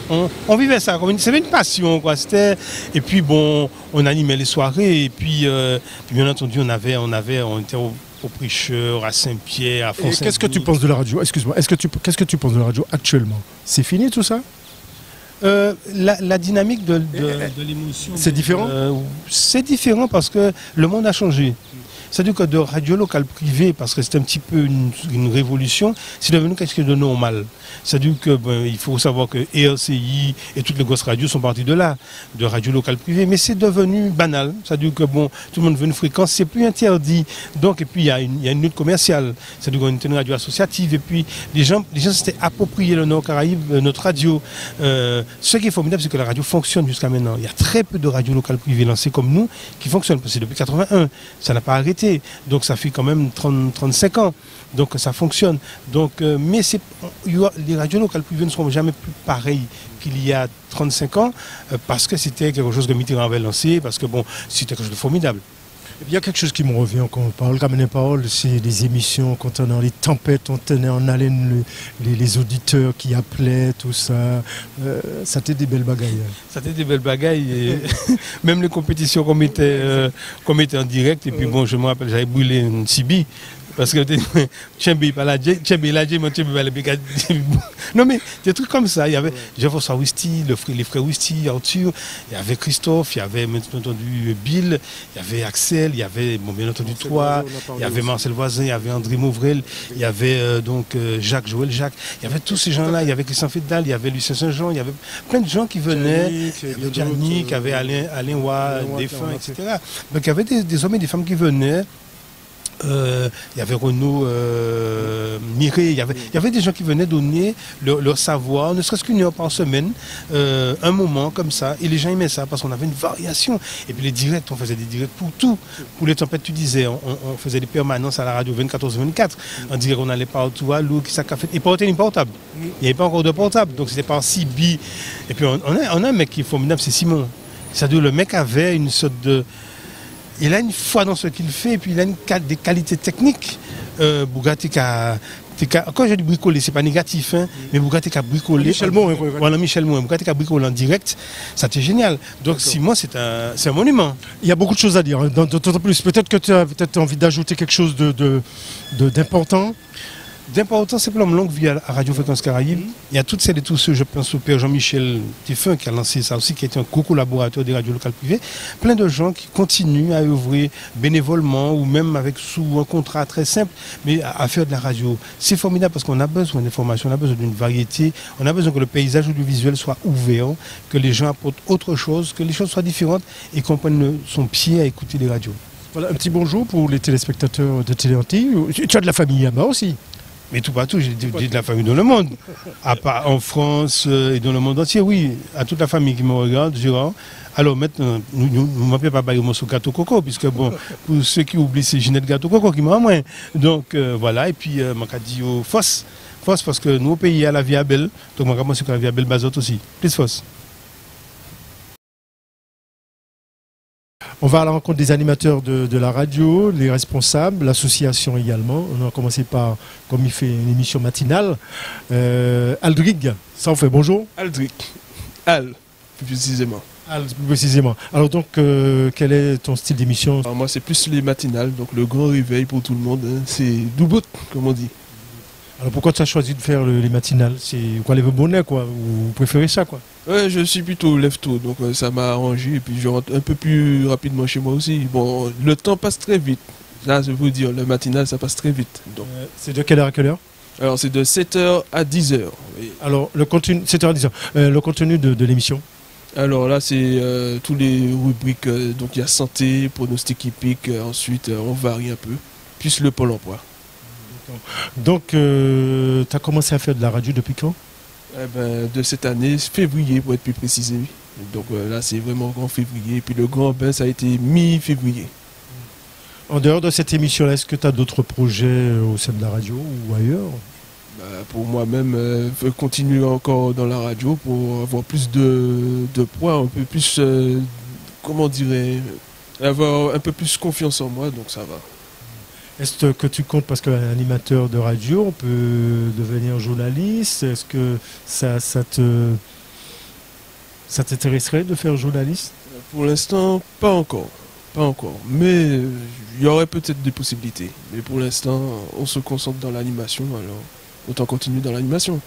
On vivait ça, c'était une passion, quoi. Et puis bon, on animait les soirées, et puis bien entendu, on était au Prêcheur, à Saint-Pierre, à Fontainebleau. Qu'est-ce que tu penses de la radio? Excuse-moi, qu'est-ce que tu penses de la radio actuellement? C'est fini tout ça? La dynamique de l'émotion... C'est différent? C'est différent parce que le monde a changé. C'est-à-dire que de radio locale privée, parce que c'était un petit peu une révolution, c'est devenu quelque chose de normal. C'est-à-dire que il faut savoir que RCI et toutes les grosses radios sont parties de là, de radio locale privée, mais c'est devenu banal. C'est-à-dire que tout le monde veut une fréquence, c'est plus interdit. Donc, et puis il y a une lutte commerciale. C'est-à-dire qu'on était une radio associative, et puis les gens s'étaient appropriés le Nord Caraïbe, notre radio. Ce qui est formidable, c'est que la radio fonctionne jusqu'à maintenant. Il y a très peu de radios locales privées lancées comme nous qui fonctionnent. C'est depuis 81, ça n'a pas arrêté. Donc ça fait quand même 35 ans. Donc ça fonctionne. Donc, mais les radios locales privées ne seront jamais plus pareilles qu'il y a 35 ans parce que c'était quelque chose que Mitterrand avait lancé, parce que c'était quelque chose de formidable. Il y a quelque chose qui me revient quand on parle, comme une parole, c'est les émissions, quand on a les tempêtes, on tenait en haleine les auditeurs qui appelaient, tout ça. Ça était des belles bagailles. Ça était des belles bagailles. Et même les compétitions qu'on mettait en direct, et puis je me rappelle, j'avais brûlé une Sibi. Parce que non mais des trucs comme ça. Il y avait Jean-François Ouisti, les frères Ouisti, Arthur, il y avait Christophe, il y avait bien entendu Bill, il y avait Axel, il y avait bien entendu toi, il y avait Marcel Voisin, il y avait André Mauvrel, il y avait Joël Jacques, il y avait tous ces gens-là, il y avait Christian Fédal, il y avait Lucien Saint-Jean, il y avait plein de gens qui venaient, il y avait Giannick, il y avait Alain Roy, défunt, etc. Donc il y avait des hommes et des femmes qui venaient. Il y avait Renaud Miré, il y avait des gens qui venaient donner leur savoir, ne serait-ce qu'une heure par semaine, un moment comme ça, et les gens aimaient ça parce qu'on avait une variation. Et puis les directs, on faisait des directs pour tout. Pour les tempêtes, tu disais, on faisait des permanences à la radio 24/24. On disait qu'on allait partout à l'eau, qui ça café, et pas au téléphone portable. Il n'y avait pas encore de portable, donc c'était par CB. Et puis on a un mec qui est formidable, c'est Simon. C'est-à-dire le mec avait une sorte de... Il a une foi dans ce qu'il fait, et puis il a des qualités techniques. Bugatti quand je dis bricoler, c'est pas négatif, hein, mais Bugatti a bricolé. Michel Moin. Voilà, Michel Moin. Bugatti a bricolé en direct, ça c'était génial. Donc Simon, c'est un monument. Il y a beaucoup de choses à dire, d'autant plus. Peut-être que tu as envie d'ajouter quelque chose d'important. D'important, c'est pour longue vie à Radio Fréquence Caraïbe. Il y a toutes celles et tous ceux, je pense au père Jean-Michel Tiffin qui a lancé ça aussi, qui était un co-collaborateur des radios locales privées. Plein de gens qui continuent à œuvrer bénévolement ou même sous un contrat très simple, mais à faire de la radio. C'est formidable parce qu'on a besoin d'informations, on a besoin d'une variété, on a besoin que le paysage audiovisuel soit ouvert, que les gens apportent autre chose, que les choses soient différentes et qu'on prenne son pied à écouter les radios. Voilà, un petit bonjour pour les téléspectateurs de Télé Antilles. Tu as de la famille là-bas aussi? Mais tout partout, j'ai de la famille dans le monde. À part en France et dans le monde entier, oui. À toute la famille qui me regarde, je dirais, alors maintenant, nous ne m'appelons pas Bayo Mosso Gâteau Coco, puisque pour ceux qui oublient, c'est Ginette Gâteau Coco qui m'a moins. Donc voilà, et puis je dis Fosse, parce que nous, au pays, il y a la vie à belle. Donc je commence à la vie à belle Bazotte aussi. Plus Fosse. On va à la rencontre des animateurs de la radio, les responsables, l'association également. On a commencé par, comme il fait une émission matinale, Aldrig, ça on fait bonjour. Aldrig, Al, plus précisément. Al, plus précisément. Alors donc, quel est ton style d'émission? Alors moi c'est plus les matinales, donc le grand réveil pour tout le monde, hein. C'est doubout, comme on dit. Alors pourquoi tu as choisi de faire les matinales? C'est quoi, les bonnet quoi? Vous préférez ça quoi? Ouais, je suis plutôt lève-tôt, donc ça m'a arrangé, et puis je rentre un peu plus rapidement chez moi aussi. Bon, le temps passe très vite. Là, je veux dire, le matinal, ça passe très vite. C'est de quelle heure à quelle heure? Alors, c'est de 7h à 10h. Alors, le contenu, 7h à 10h, le contenu de l'émission? Alors là, c'est tous les rubriques, donc il y a santé, pronostic hippique, ensuite on varie un peu, plus le pôle emploi. Donc, tu as commencé à faire de la radio depuis quand? Eh ben, de cette année, février pour être plus précisé. Donc là, c'est vraiment en février. Et puis le grand bain, ça a été mi-février. En dehors de cette émission-là, est-ce que tu as d'autres projets au sein de la radio ou ailleurs? Pour moi-même, continuer encore dans la radio pour avoir plus de poids, un peu plus, comment dirais, avoir un peu plus confiance en moi, donc ça va. Est-ce que tu comptes, parce qu'un animateur de radio, on peut devenir journaliste? Est-ce que ça t'intéresserait de faire journaliste? Pour l'instant, pas encore. Pas encore. Mais il y aurait peut-être des possibilités. Mais pour l'instant, on se concentre dans l'animation, alors autant continuer dans l'animation.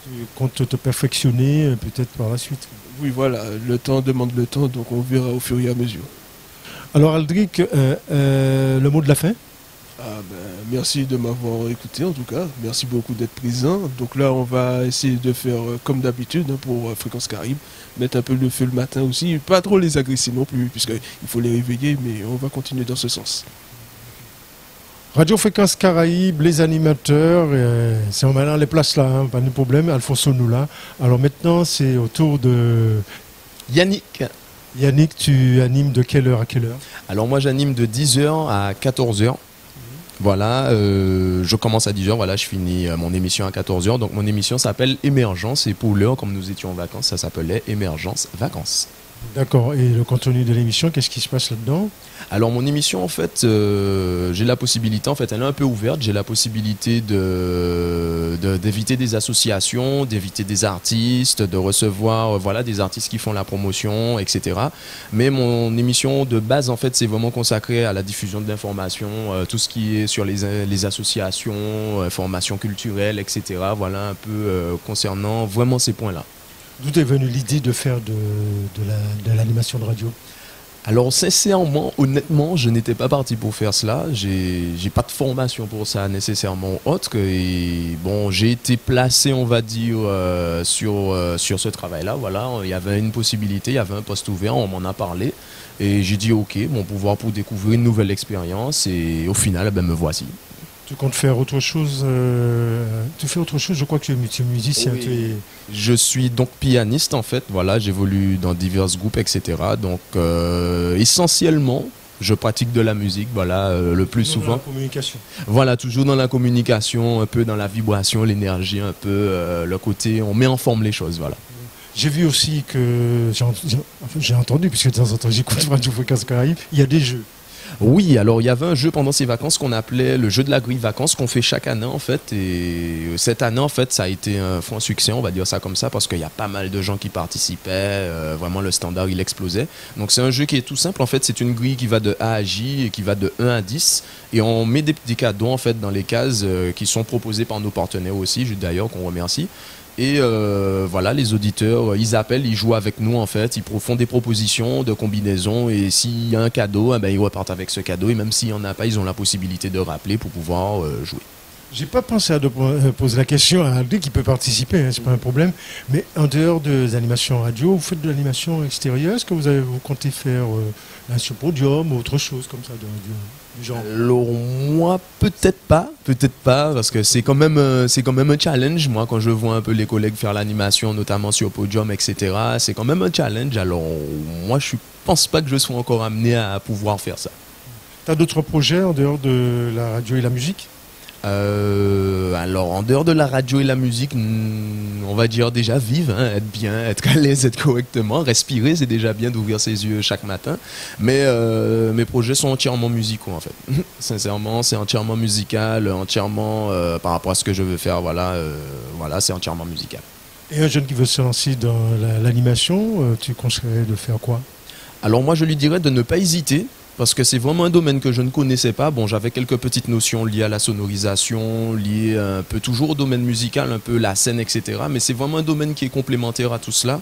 Tu comptes te perfectionner peut-être par la suite? Oui, voilà. Le temps demande le temps, donc on verra au fur et à mesure. Alors Aldric, le mot de la fin? Merci de m'avoir écouté en tout cas. Merci beaucoup d'être présent. Donc là, on va essayer de faire comme d'habitude pour Fréquence Caraïbe. Mettre un peu le feu le matin aussi. Pas trop les agresser non plus, puisqu'il faut les réveiller, mais on va continuer dans ce sens. Radio Fréquence Caraïbe, les animateurs, c'est en maintenant les places là, hein, pas de problème. Alfonso nous là. Alors maintenant, c'est au tour de Yannick. Yannick, tu animes de quelle heure à quelle heure? Alors moi, j'anime de 10h à 14h. Voilà, je commence à 10h, voilà, je finis mon émission à 14h. Donc mon émission s'appelle Émergence et pour l'heure, comme nous étions en vacances, ça s'appelait Émergence Vacances. D'accord, et le contenu de l'émission, qu'est-ce qui se passe là-dedans? Alors mon émission, en fait, j'ai la possibilité, en fait, elle est un peu ouverte, j'ai la possibilité d'éviter des associations, d'éviter des artistes, de recevoir voilà, des artistes qui font la promotion, etc. Mais mon émission de base, en fait, c'est vraiment consacré à la diffusion de l'information, tout ce qui est sur les associations, formations culturelles, etc. Voilà, un peu concernant vraiment ces points-là. D'où est venue l'idée de faire de l'animation de radio? Alors sincèrement, honnêtement, je n'étais pas parti pour faire cela. J'ai pas de formation pour ça nécessairement autre. Et bon, j'ai été placé, on va dire, sur ce travail-là. Voilà, il y avait une possibilité, il y avait un poste ouvert, on m'en a parlé. Et j'ai dit ok, mon pouvoir pour découvrir une nouvelle expérience. Et au final, ben, me voici. Tu comptes faire autre chose Tu fais autre chose? Je crois que tu es musicien. Oui. Je suis donc pianiste en fait. Voilà, j'évolue dans divers groupes, etc. Donc essentiellement, je pratique de la musique. Voilà, le plus souvent. Dans la communication. Voilà, toujours dans la communication, un peu dans la vibration, l'énergie, un peu le côté. On met en forme les choses. Voilà. J'ai vu aussi que j'ai entendu, puisque de temps en temps j'écoute Radio Fréquence Caraïbe, il y a des jeux. Oui, alors il y avait un jeu pendant ces vacances qu'on appelait le jeu de la grille vacances qu'on fait chaque année en fait. Et cette année en fait ça a été un franc succès, on va dire ça comme ça, parce qu'il y a pas mal de gens qui participaient, vraiment le standard il explosait. Donc c'est un jeu qui est tout simple en fait, c'est une grille qui va de A à J et qui va de 1 à 10 et on met des petits cadeaux en fait dans les cases qui sont proposés par nos partenaires aussi, d'ailleurs qu'on remercie. Et voilà, les auditeurs, ils appellent, ils jouent avec nous en fait, ils font des propositions de combinaisons et s'il y a un cadeau, eh ben, ils repartent avec ce cadeau et même s'il n'y en a pas, ils ont la possibilité de rappeler pour pouvoir jouer. J'ai pas pensé à poser la question à Aldric qui peut participer, hein, c'est pas un problème. Mais en dehors des animations radio, vous faites de l'animation extérieure? Est-ce que vous comptez faire sur podium ou autre chose comme ça du genre? Alors moi peut-être pas, parce que c'est quand même un challenge. Moi quand je vois un peu les collègues faire l'animation, notamment sur podium, etc. C'est quand même un challenge. Alors moi je pense pas que je sois encore amené à pouvoir faire ça. T'as d'autres projets en dehors de la radio et la musique? Alors en dehors de la radio et la musique, on va dire déjà vivre, hein, être bien, être à l'aise, être correctement, respirer, c'est déjà bien d'ouvrir ses yeux chaque matin. Mais mes projets sont entièrement musicaux en fait. Sincèrement, c'est entièrement musical, entièrement par rapport à ce que je veux faire. Voilà, c'est entièrement musical. Et un jeune qui veut se lancer dans l'animation, tu conseillerais de faire quoi? Alors moi je lui dirais de ne pas hésiter. Parce que c'est vraiment un domaine que je ne connaissais pas. Bon, j'avais quelques petites notions liées à la sonorisation, liées un peu toujours au domaine musical, un peu la scène, etc. Mais c'est vraiment un domaine qui est complémentaire à tout cela.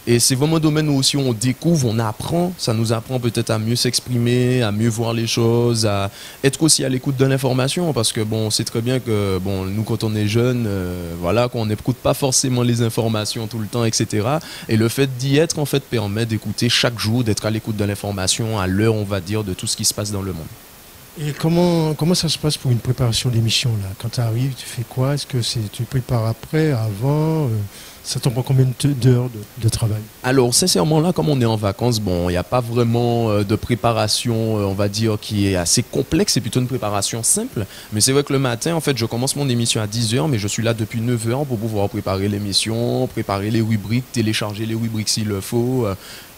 Et c'est vraiment un domaine où aussi on découvre, on apprend. Ça nous apprend peut-être à mieux s'exprimer, à mieux voir les choses, à être aussi à l'écoute de l'information. Parce que bon, on sait très bien que bon, nous quand on est jeune, voilà, qu'on n'écoute pas forcément les informations tout le temps, etc. Et le fait d'y être en fait permet d'écouter chaque jour, d'être à l'écoute de l'information à l'heure, on va dire, de tout ce qui se passe dans le monde. Et comment ça se passe pour une préparation d'émission là? Quand tu arrives, tu fais quoi? Est-ce que tu prépares après, avant? Ça t'en prend combien d'heures de travail? Alors, sincèrement, là, comme on est en vacances, bon, il n'y a pas vraiment de préparation, on va dire, qui est assez complexe. C'est plutôt une préparation simple. Mais c'est vrai que le matin, en fait, je commence mon émission à 10h, mais je suis là depuis 9h pour pouvoir préparer l'émission, préparer les rubriques, télécharger les rubriques s'il le faut,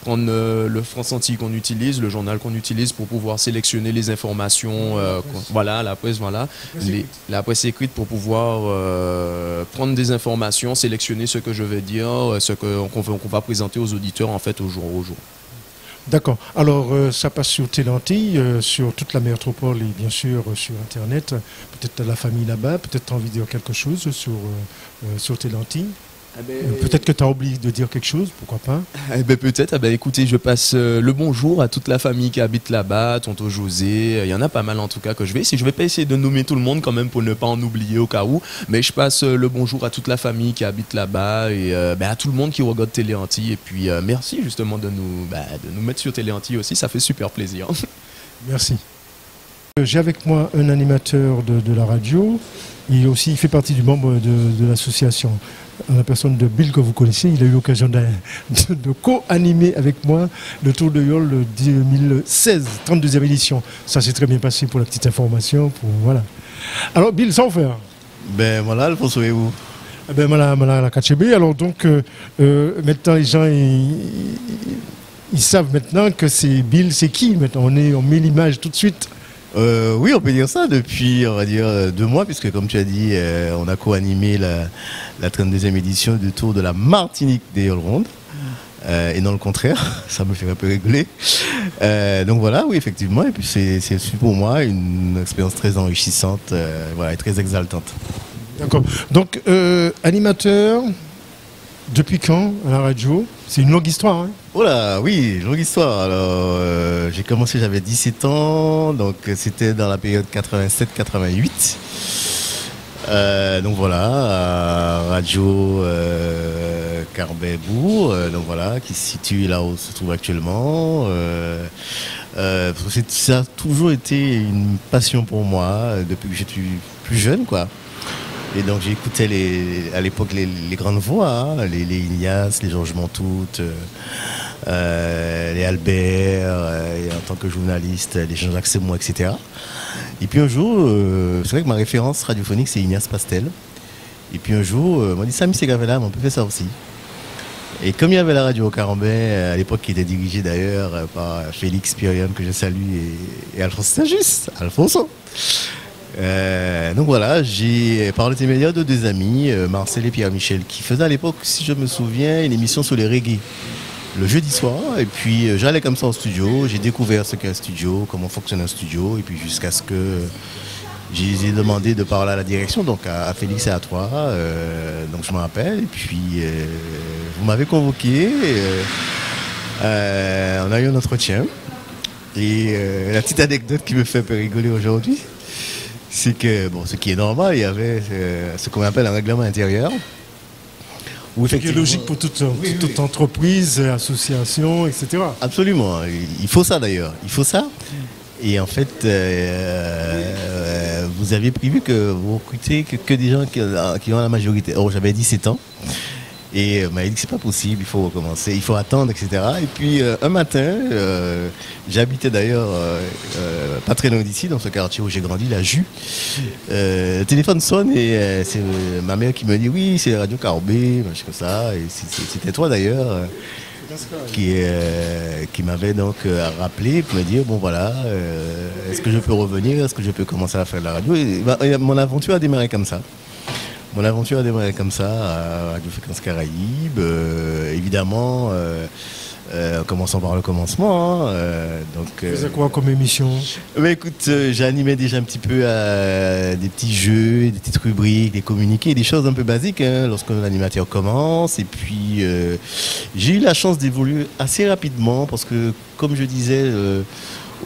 prendre le France-Antilles qu'on utilise, le journal qu'on utilise pour pouvoir sélectionner les informations, voilà, la presse, voilà, la presse écrite pour pouvoir prendre des informations, sélectionner ce que je vais dire, ce qu'on va présenter aux auditeurs en fait au jour au jour. D'accord. Alors, ça passe sur Téléantilles, sur toute la métropole et bien sûr sur Internet. Peut-être tu as la famille là-bas, peut-être tu as envie de dire quelque chose sur Téléantilles. Peut-être que tu as oublié de dire quelque chose, pourquoi pas? Peut-être. Écoutez, je passe le bonjour à toute la famille qui habite là-bas, tonton José. Il y en a pas mal en tout cas que je vais. Si je vais pas essayer de nommer tout le monde quand même pour ne pas en oublier au cas où, mais je passe le bonjour à toute la famille qui habite là-bas et à tout le monde qui regarde Téléantilles. Et puis merci justement de nous mettre sur Téléantilles aussi, ça fait super plaisir. Merci. J'ai avec moi un animateur de la radio. Il fait partie du membre de l'association. La personne de Bill que vous connaissez, il a eu l'occasion de co-animer avec moi le Tour de Yole 2016, 32e édition. Ça s'est très bien passé pour la petite information. Voilà. Alors Bill, sans faire. Ben voilà, Alphonse, où est-vous? Ben voilà, la KCB. Alors donc, maintenant les gens, ils savent maintenant que c'est Bill, c'est qui maintenant? On met l'image tout de suite. Oui, on peut dire ça depuis, on va dire, 2 mois, puisque comme tu as dit, on a co-animé la 32e édition du Tour de la Martinique des Yoles Rondes. Et non le contraire, ça me fait un peu rigoler. Donc voilà, oui, effectivement, et puis c'est pour moi une expérience très enrichissante, voilà, et très exaltante. D'accord. Donc, animateur, depuis quand à la radio? C'est une longue histoire, hein? Oh là, oui, longue histoire. Alors, j'ai commencé, j'avais 17 ans, donc c'était dans la période 87-88. Donc voilà, Radio Carbet-Bourg, donc voilà, qui se situe là où se trouve actuellement. Ça a toujours été une passion pour moi depuis que j'étais plus jeune, quoi. Et donc j'écoutais à l'époque les grandes voix, hein, les Ignace, les Georges Montout, les Albert, et en tant que journaliste, les Jean-Jacques Semois, etc. Et puis un jour, c'est vrai que ma référence radiophonique c'est Ignace Pastel. Et puis un jour, on m'a dit Samy Segavela, on peut faire ça aussi. Et comme il y avait la radio au Carambet, à l'époque qui était dirigée d'ailleurs par Félix Pirion, que je salue, et Alphonse Saint-Just, Alfonso. Donc voilà, j'ai par l'intermédiaire de 2 amis, Marcel et Pierre-Michel, qui faisaient à l'époque, si je me souviens, une émission sur les reggae le jeudi soir. Et puis j'allais comme ça au studio, j'ai découvert ce qu'est un studio, comment fonctionne un studio, et puis jusqu'à ce que j'ai demandé de parler à la direction, donc à Félix et à toi. Donc je me rappelle, et puis vous m'avez convoqué, on a eu un entretien. Et la petite anecdote qui me fait un peu rigoler aujourd'hui, c'est que, bon, ce qui est normal, il y avait ce qu'on appelle un règlement intérieur. C'est logique pour toute entreprise, association, etc. Absolument. Il faut ça d'ailleurs. Il faut ça. Et en fait, vous aviez prévu que vous recrutez que des gens qui ont la majorité. Or, j'avais 17 ans. Et m'a dit que c'est pas possible, il faut recommencer, il faut attendre, etc. Et puis un matin, j'habitais d'ailleurs pas très loin d'ici, dans ce quartier où j'ai grandi, la Jus. Le téléphone sonne et c'est ma mère qui me dit oui, c'est Radio Carbet, machin comme ça. Et c'était toi d'ailleurs qui m'avait donc rappelé pour me dire bon voilà, est-ce que je peux revenir, est-ce que je peux commencer à faire de la radio. Et mon aventure a démarré comme ça. Mon aventure a démarré comme ça à Radio Fréquence Caraïbes, évidemment, en commençant par le commencement. Tu faisais quoi comme émission? Écoute, j'animais déjà un petit peu des petits jeux, des petites rubriques, des communiqués, des choses un peu basiques lorsqu'un animateur commence. Et puis, j'ai eu la chance d'évoluer assez rapidement parce que, comme je disais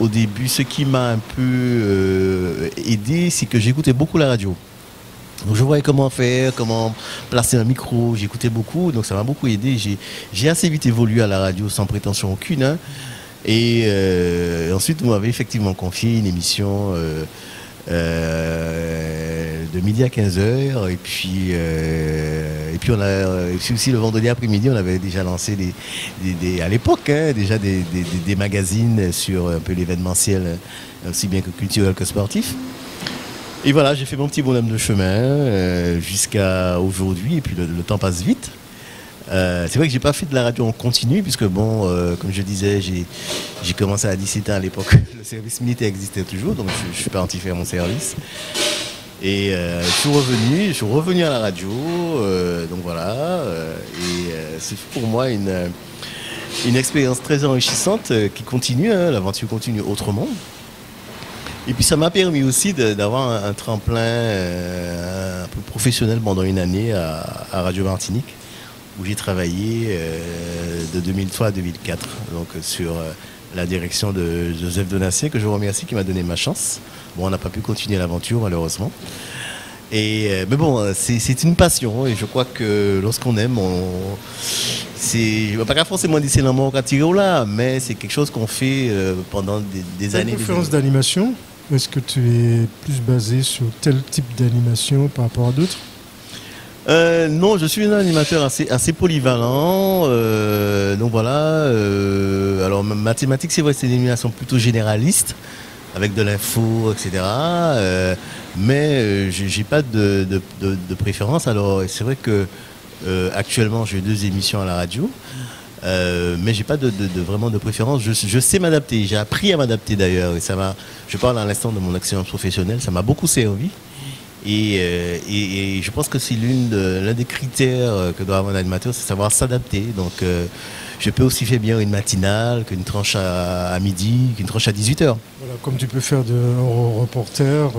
au début, ce qui m'a un peu aidé, c'est que j'écoutais beaucoup la radio. Donc je voyais comment faire, comment placer un micro, j'écoutais beaucoup, donc ça m'a beaucoup aidé. J'ai assez vite évolué à la radio sans prétention aucune. Et ensuite, vous m'avez effectivement confié une émission de midi à 15h. Et puis on a aussi le vendredi après-midi, on avait déjà lancé à l'époque, déjà des magazines sur un peu l'événementiel, aussi bien que culturel que sportif. Et voilà, j'ai fait mon petit bonhomme de chemin jusqu'à aujourd'hui. Et puis le temps passe vite. C'est vrai que j'ai pas fait de la radio en continu puisque bon, comme je disais, j'ai commencé à 17 ans à l'époque. Le service militaire existait toujours, donc je suis parti faire mon service. Et je suis revenu à la radio, donc voilà. C'est pour moi une expérience très enrichissante qui continue, l'aventure continue autrement. Et puis ça m'a permis aussi d'avoir un tremplin un peu professionnel pendant une année à Radio Martinique, où j'ai travaillé de 2003 à 2004, donc sur la direction de Joseph Donatien, que je remercie, qui m'a donné ma chance. Bon, on n'a pas pu continuer l'aventure, malheureusement. Mais bon, c'est une passion, et je crois que lorsqu'on aime, pas forcément dire c'est l'amour qu'a tiré là, mais c'est quelque chose qu'on fait pendant des années. Une conférence d'animation, est-ce que tu es plus basé sur tel type d'animation par rapport à d'autres? Non, je suis un animateur assez polyvalent. Donc voilà. Alors mathématiques, c'est vrai, c'est une animation plutôt généraliste, avec de l'info, etc. Mais j'ai pas de préférence. Alors c'est vrai que actuellement j'ai 2 émissions à la radio. Mais j'ai pas vraiment de préférence. Je sais m'adapter. J'ai appris à m'adapter d'ailleurs. Et je parle à l'instant de mon expérience professionnelle. Ça m'a beaucoup servi. Et je pense que c'est l'un des critères que doit avoir un animateur, c'est savoir s'adapter. Donc je peux aussi faire bien une matinale qu'une tranche à midi, qu'une tranche à 18h. Voilà, comme tu peux faire de reporter,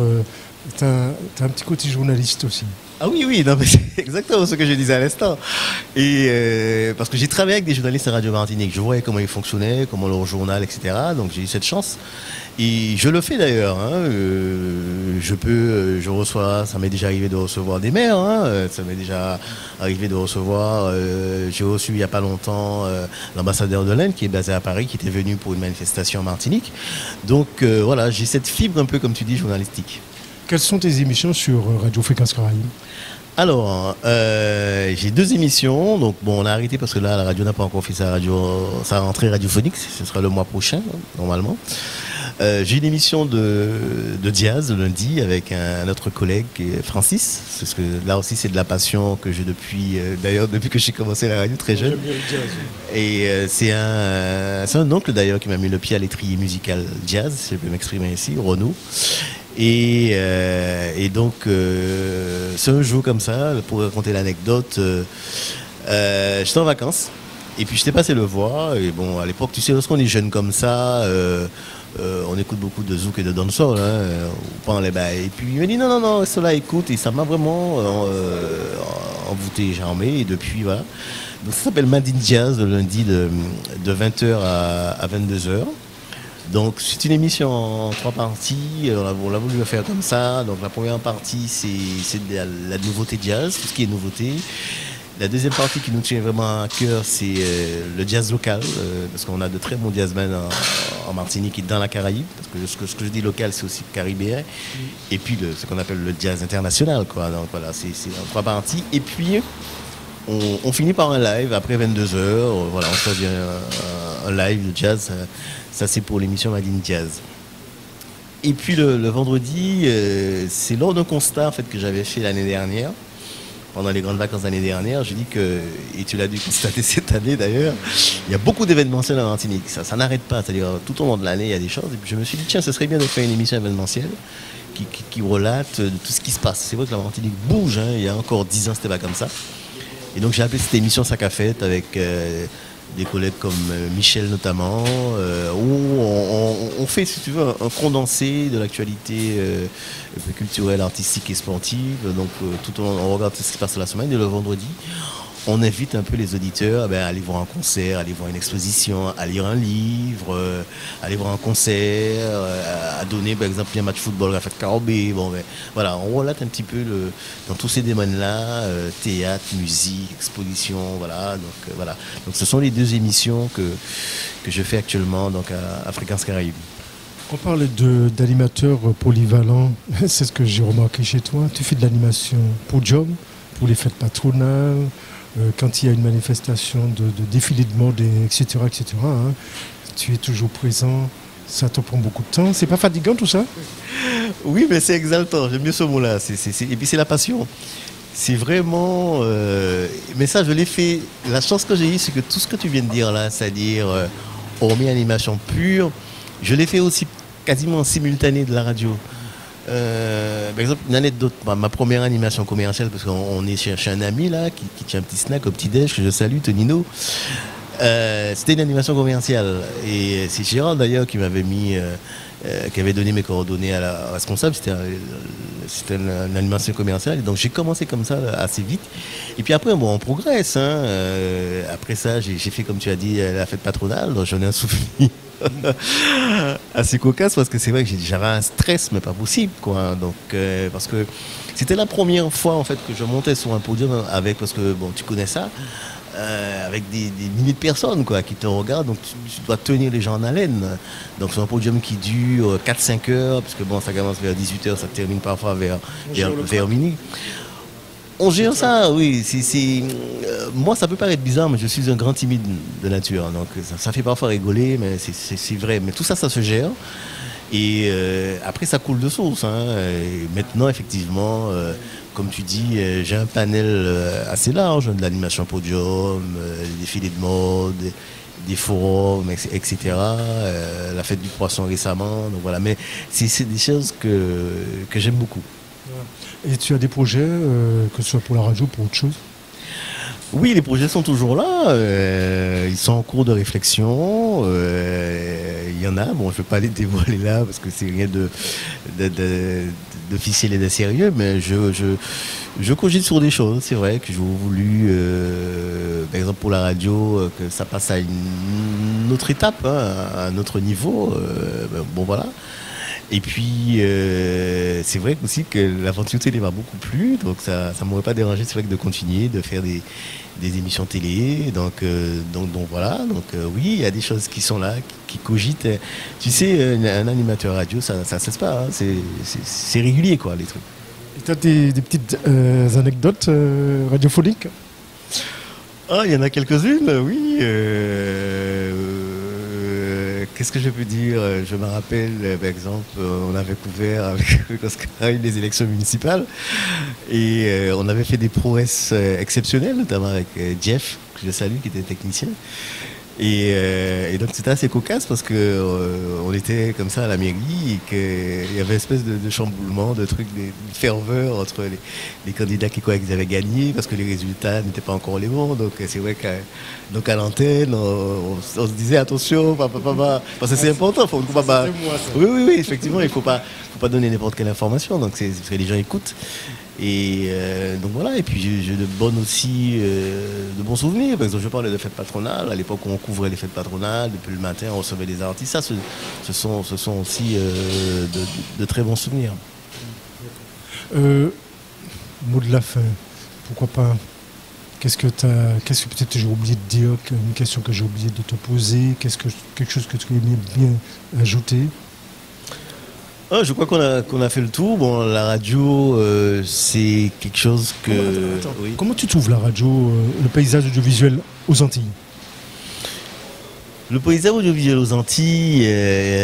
tu as un petit côté journaliste aussi. Ah oui, non, mais c'est exactement ce que je disais à l'instant. Et parce que j'ai travaillé avec des journalistes à Radio Martinique, je voyais comment ils fonctionnaient, comment leur journal, etc. Donc j'ai eu cette chance. Et je le fais d'ailleurs. Je reçois, ça m'est déjà arrivé de recevoir des maires. Ça m'est déjà arrivé de recevoir. J'ai reçu il n'y a pas longtemps l'ambassadeur de l'Inde qui est basé à Paris, qui était venu pour une manifestation en Martinique. Donc voilà, j'ai cette fibre un peu, comme tu dis, journalistique. Quelles sont tes émissions sur Radio Fréquence Caraïbe? Alors, j'ai 2 émissions. Donc bon, on a arrêté parce que là, la radio n'a pas encore fait sa rentrée radiophonique. Ce sera le mois prochain, normalement. J'ai une émission de jazz le lundi avec un autre collègue, Francis. Parce que là aussi, c'est de la passion que j'ai depuis que j'ai commencé la radio très jeune. Et c'est un oncle d'ailleurs qui m'a mis le pied à l'étrier musical jazz, si je peux m'exprimer ici, Renaud. Et donc, c'est un jour comme ça, pour raconter l'anecdote, j'étais en vacances, et puis j'étais passé le voir, et bon, à l'époque, tu sais, lorsqu'on est jeune comme ça, on écoute beaucoup de zouk et de dancehall, pendant les bails. Et puis il m'a dit non, cela écoute, et ça m'a vraiment envoûté, charmé, et depuis, voilà. Donc ça s'appelle Madine Jazz, le lundi de 20h à 22h. Donc c'est une émission en 3 parties, on l'a voulu faire comme ça. Donc la première partie c'est de la nouveauté jazz, tout ce qui est nouveauté. La deuxième partie qui nous tient vraiment à cœur, c'est le jazz local, parce qu'on a de très bons jazzmen en Martinique et dans la Caraïbe, parce que ce que je dis local, c'est aussi caribéen, et puis ce qu'on appelle le jazz international, quoi. Donc voilà, c'est en 3 parties. Et puis on finit par un live après 22h, voilà, on choisit un live de jazz. Ça, c'est pour l'émission Madine Jazz. Et puis le vendredi, c'est lors d'un constat en fait, que j'avais fait l'année dernière, pendant les grandes vacances l'année dernière. Je dis que, et tu l'as dû constater cette année d'ailleurs, il y a beaucoup d'événementiels en Martinique. Ça n'arrête pas, c'est-à-dire tout au long de l'année, il y a des choses. Et puis je me suis dit, tiens, ce serait bien de faire une émission événementielle qui relate tout ce qui se passe. C'est vrai que la Martinique bouge, il y a encore 10 ans, c'était pas comme ça. Et donc j'ai appelé cette émission Sac à Fête avec des collègues comme Michel notamment, où on fait, si tu veux, un condensé de l'actualité culturelle, artistique et sportive. Donc tout au long, on regarde ce qui se passe la semaine, et le vendredi, on invite un peu les auditeurs à aller voir un concert, aller voir une exposition, à lire un livre, aller voir un concert, à donner par exemple un match de football à la fête Carabé. Bon, voilà, on relate un petit peu dans tous ces domaines-là, théâtre, musique, exposition, voilà. Donc voilà. Donc ce sont les deux émissions que je fais actuellement donc à Fréquence Caraïbes. On parlait d'animateur polyvalent, c'est ce que j'ai remarqué chez toi. Tu fais de l'animation pour job, pour les fêtes patronales, quand il y a une manifestation de défilé de mode, etc. hein. Tu es toujours présent, ça te prend beaucoup de temps. C'est pas fatigant tout ça? Oui, mais c'est exaltant, j'aime mieux ce mot-là. Et puis c'est la passion. C'est vraiment... mais ça, je l'ai fait... La chance que j'ai eue, c'est que tout ce que tu viens de dire là, c'est-à-dire hormis animation pure, je l'ai fait aussi quasiment en simultané de la radio. Par exemple, une anecdote, ma première animation commerciale, parce qu'on est chez un ami là, qui tient un petit snack au petit-déj, que je salue, Tonino. C'était une animation commerciale. Et c'est Gérard d'ailleurs qui m'avait mis, qui avait donné mes coordonnées à la responsable. C'était une animation commerciale. Et donc j'ai commencé comme ça assez vite. Et puis après, bon, on progresse. Hein. Après ça, j'ai fait, comme tu as dit, la fête patronale. Donc j'en ai un souvenir assez cocasse parce que c'est vrai que j'avais un stress mais pas possible quoi. Donc parce que c'était la première fois en fait que je montais sur un podium avec, parce que bon tu connais ça, avec des milliers de personnes quoi qui te regardent, donc tu dois tenir les gens en haleine. Donc c'est un podium qui dure 4-5 heures parce que bon ça commence vers 18h, ça termine parfois vers minuit. On gère ça, oui. Moi, ça peut paraître bizarre, mais je suis un grand timide de nature. Donc, ça fait parfois rigoler, mais c'est vrai. Mais tout ça, ça se gère. Et après, ça coule de source. Hein. Et maintenant, effectivement, comme tu dis, j'ai un panel assez large, de l'animation podium, des défilés de mode, des forums, etc. La fête du poisson récemment. Donc voilà. Mais c'est des choses que j'aime beaucoup. Et tu as des projets, que ce soit pour la radio ou pour autre chose? Oui, les projets sont toujours là. Ils sont en cours de réflexion. Il y en a. Bon, je ne vais pas les dévoiler là parce que c'est rien d'officiel et de sérieux. Mais je cogite sur des choses. C'est vrai que j'ai voulu, par exemple pour la radio, que ça passe à une autre étape, hein, à un autre niveau. Bon, voilà. Et puis, c'est vrai aussi que l'aventure télé m'a beaucoup plu, donc ça ne m'aurait pas dérangé, c'est vrai, de continuer, de faire des émissions télé. Donc voilà, oui, il y a des choses qui sont là, qui cogitent. Tu sais, un animateur radio, ça ne cesse pas, hein, c'est régulier, quoi, les trucs. Et tu as des petites anecdotes radiophoniques? Ah, il y en a quelques-unes, oui. Qu'est-ce que je peux dire? Je me rappelle, par exemple, on avait couvert avec les élections municipales et on avait fait des prouesses exceptionnelles, notamment avec Jeff, que je salue, qui était technicien. Et donc c'était assez cocasse parce qu'on était comme ça à la mairie et qu'il y avait une espèce de chamboulement, de trucs, de ferveur entre les candidats qui croyaient qu'ils avaient gagné parce que les résultats n'étaient pas encore les bons. Donc c'est vrai qu'à l'antenne, on se disait attention, papa, parce que c'est important. Oui, effectivement, il ne faut pas donner n'importe quelle information, donc c'est parce que les gens écoutent. Et donc voilà, et puis j'ai de bons souvenirs. Par exemple, je parlais de fêtes patronales. À l'époque où on couvrait les fêtes patronales, depuis le matin, on recevait des artistes. Ça, ce sont aussi de très bons souvenirs. Mot de la fin, pourquoi pas? Qu'est-ce que peut-être j'ai oublié de dire, une question que j'ai oublié de te poser, quelque chose que tu aimais bien ajouter? Je crois qu'on a fait le tour. Bon, la radio, c'est quelque chose que... Attends. Oui. Comment tu trouves la radio, le paysage audiovisuel aux Antilles? Le paysage audiovisuel aux Antilles,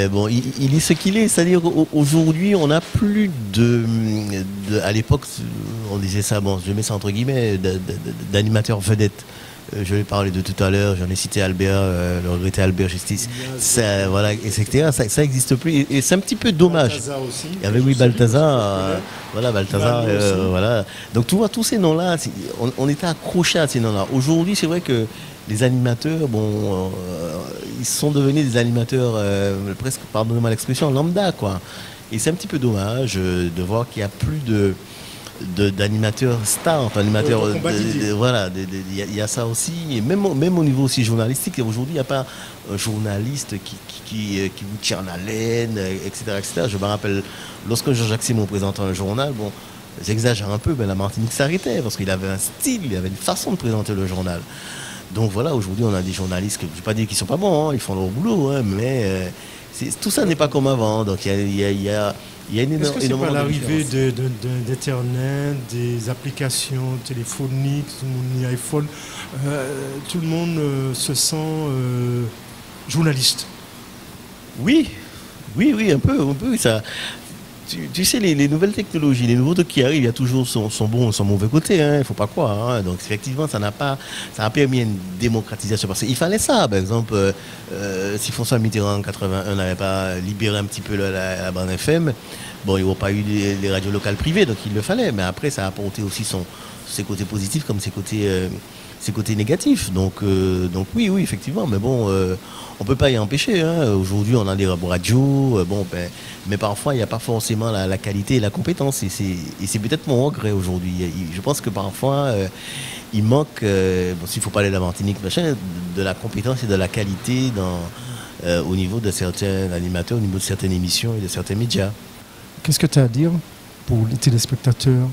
bon, il est ce qu'il est. C'est-à-dire qu'aujourd'hui, on n'a plus à l'époque, on disait ça, bon, je mets ça entre guillemets, d'animateurs vedettes. Je l'ai parlé de tout à l'heure, j'en ai cité Albert, le regretté Albert Justice, ça, voilà, etc. Ça n'existe plus et c'est un petit peu dommage. Balthazar aussi. Il y avait oui Balthazar, voilà Balthazar, voilà. Donc tu vois tous ces noms-là, on était accrochés à ces noms-là. Aujourd'hui, c'est vrai que les animateurs, bon, ils sont devenus des animateurs presque, pardonnez-moi l'expression, lambda, quoi. Et c'est un petit peu dommage de voir qu'il n'y a plus d'animateurs stars, enfin, animateurs, voilà, il y a ça aussi, et même au niveau aussi journalistique, aujourd'hui il n'y a pas un journaliste qui vous tient en haleine, etc., etc. Je me rappelle, lorsque Jean-Jacques Simon présentait un journal, bon, j'exagère un peu, mais la Martinique s'arrêtait, parce qu'il avait un style, il avait une façon de présenter le journal. Donc voilà, aujourd'hui on a des journalistes, je ne vais pas dire qu'ils ne sont pas bons, hein, ils font leur boulot, hein, mais tout ça n'est pas comme avant, donc il y a une Est-ce que c'est pas l'arrivée d'Internet, des applications téléphoniques, tout le monde a iPhone, tout le monde se sent journaliste? Oui, un peu, ça. Tu sais, les nouvelles technologies, les nouveaux trucs qui arrivent, il y a toujours son bon et son mauvais côté, hein, il ne faut pas croire. Hein. Donc effectivement, ça a permis une démocratisation. Parce qu'il fallait ça, par exemple, si François Mitterrand en 81 n'avait pas libéré un petit peu la bande FM, bon, il n'y aurait pas eu les radios locales privées, donc il le fallait. Mais après, ça a apporté aussi ses côtés positifs comme ses côtés négatifs. Donc oui, effectivement, mais bon, on ne peut pas y empêcher. Hein. Aujourd'hui, on a des radios, mais parfois, il n'y a pas forcément la qualité et la compétence. Et c'est peut-être mon regret aujourd'hui. Je pense que parfois, il manque, s'il faut parler de la Martinique, machin, de la compétence et de la qualité au niveau de certains animateurs, au niveau de certaines émissions et de certains médias. Qu'est-ce que tu as à dire pour les téléspectateurs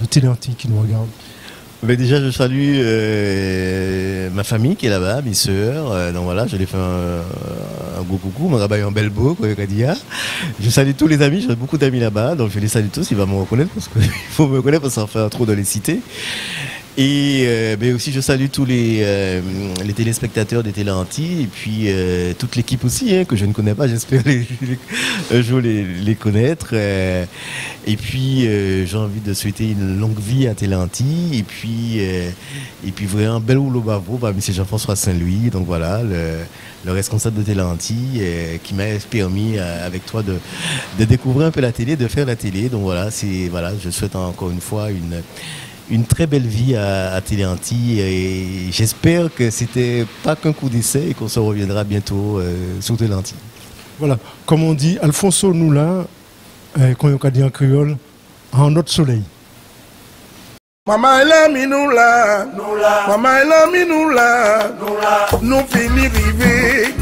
de Télé-Antilles qui nous regardent? Mais déjà, je salue ma famille qui est là-bas, mes soeurs. Donc voilà, je les fais un gros coucou, mon rabat en bel beau, quoi, je salue tous les amis, j'ai beaucoup d'amis là-bas, donc je les salue tous, ils vont me reconnaître, parce qu'il faut me reconnaître, parce que ça fait trop de les citer. Et mais aussi, je salue tous les téléspectateurs des Télé-Antilles, et puis toute l'équipe aussi, hein, que je ne connais pas, j'espère un jour les connaître. Et puis, j'ai envie de souhaiter une longue vie à Télé-Antilles, et puis vraiment, bel rouleau bravo par M. Jean-François Saint-Louis, donc voilà, le responsable de Télé-Antilles, qui m'a permis, avec toi, de découvrir un peu la télé, de faire la télé. Donc voilà, je souhaite encore une fois une très belle vie à Télé-Antilles, et j'espère que c'était pas qu'un coup d'essai et qu'on se reviendra bientôt sur Télé-Antilles. Voilà, comme on dit, Alfonso Noula, qu'on a dit en créole, en notre soleil. Maman elle a mis nous là, maman elle a mis nous là, nous fini rivé,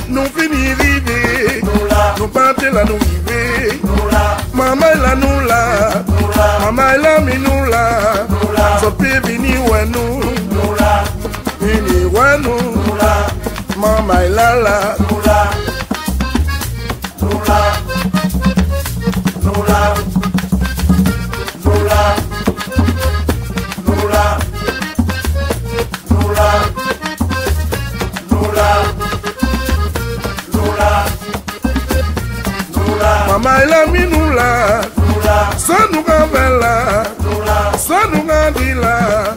nous fini rivé, nous partons là nous rivé, maman elle a nous là, maman elle a mis nous là, so peut venir ouais nous, venir ouais nous, maman elle a là, Maman elle a mis nous là, ça nous rappelle là, ça nous dit là.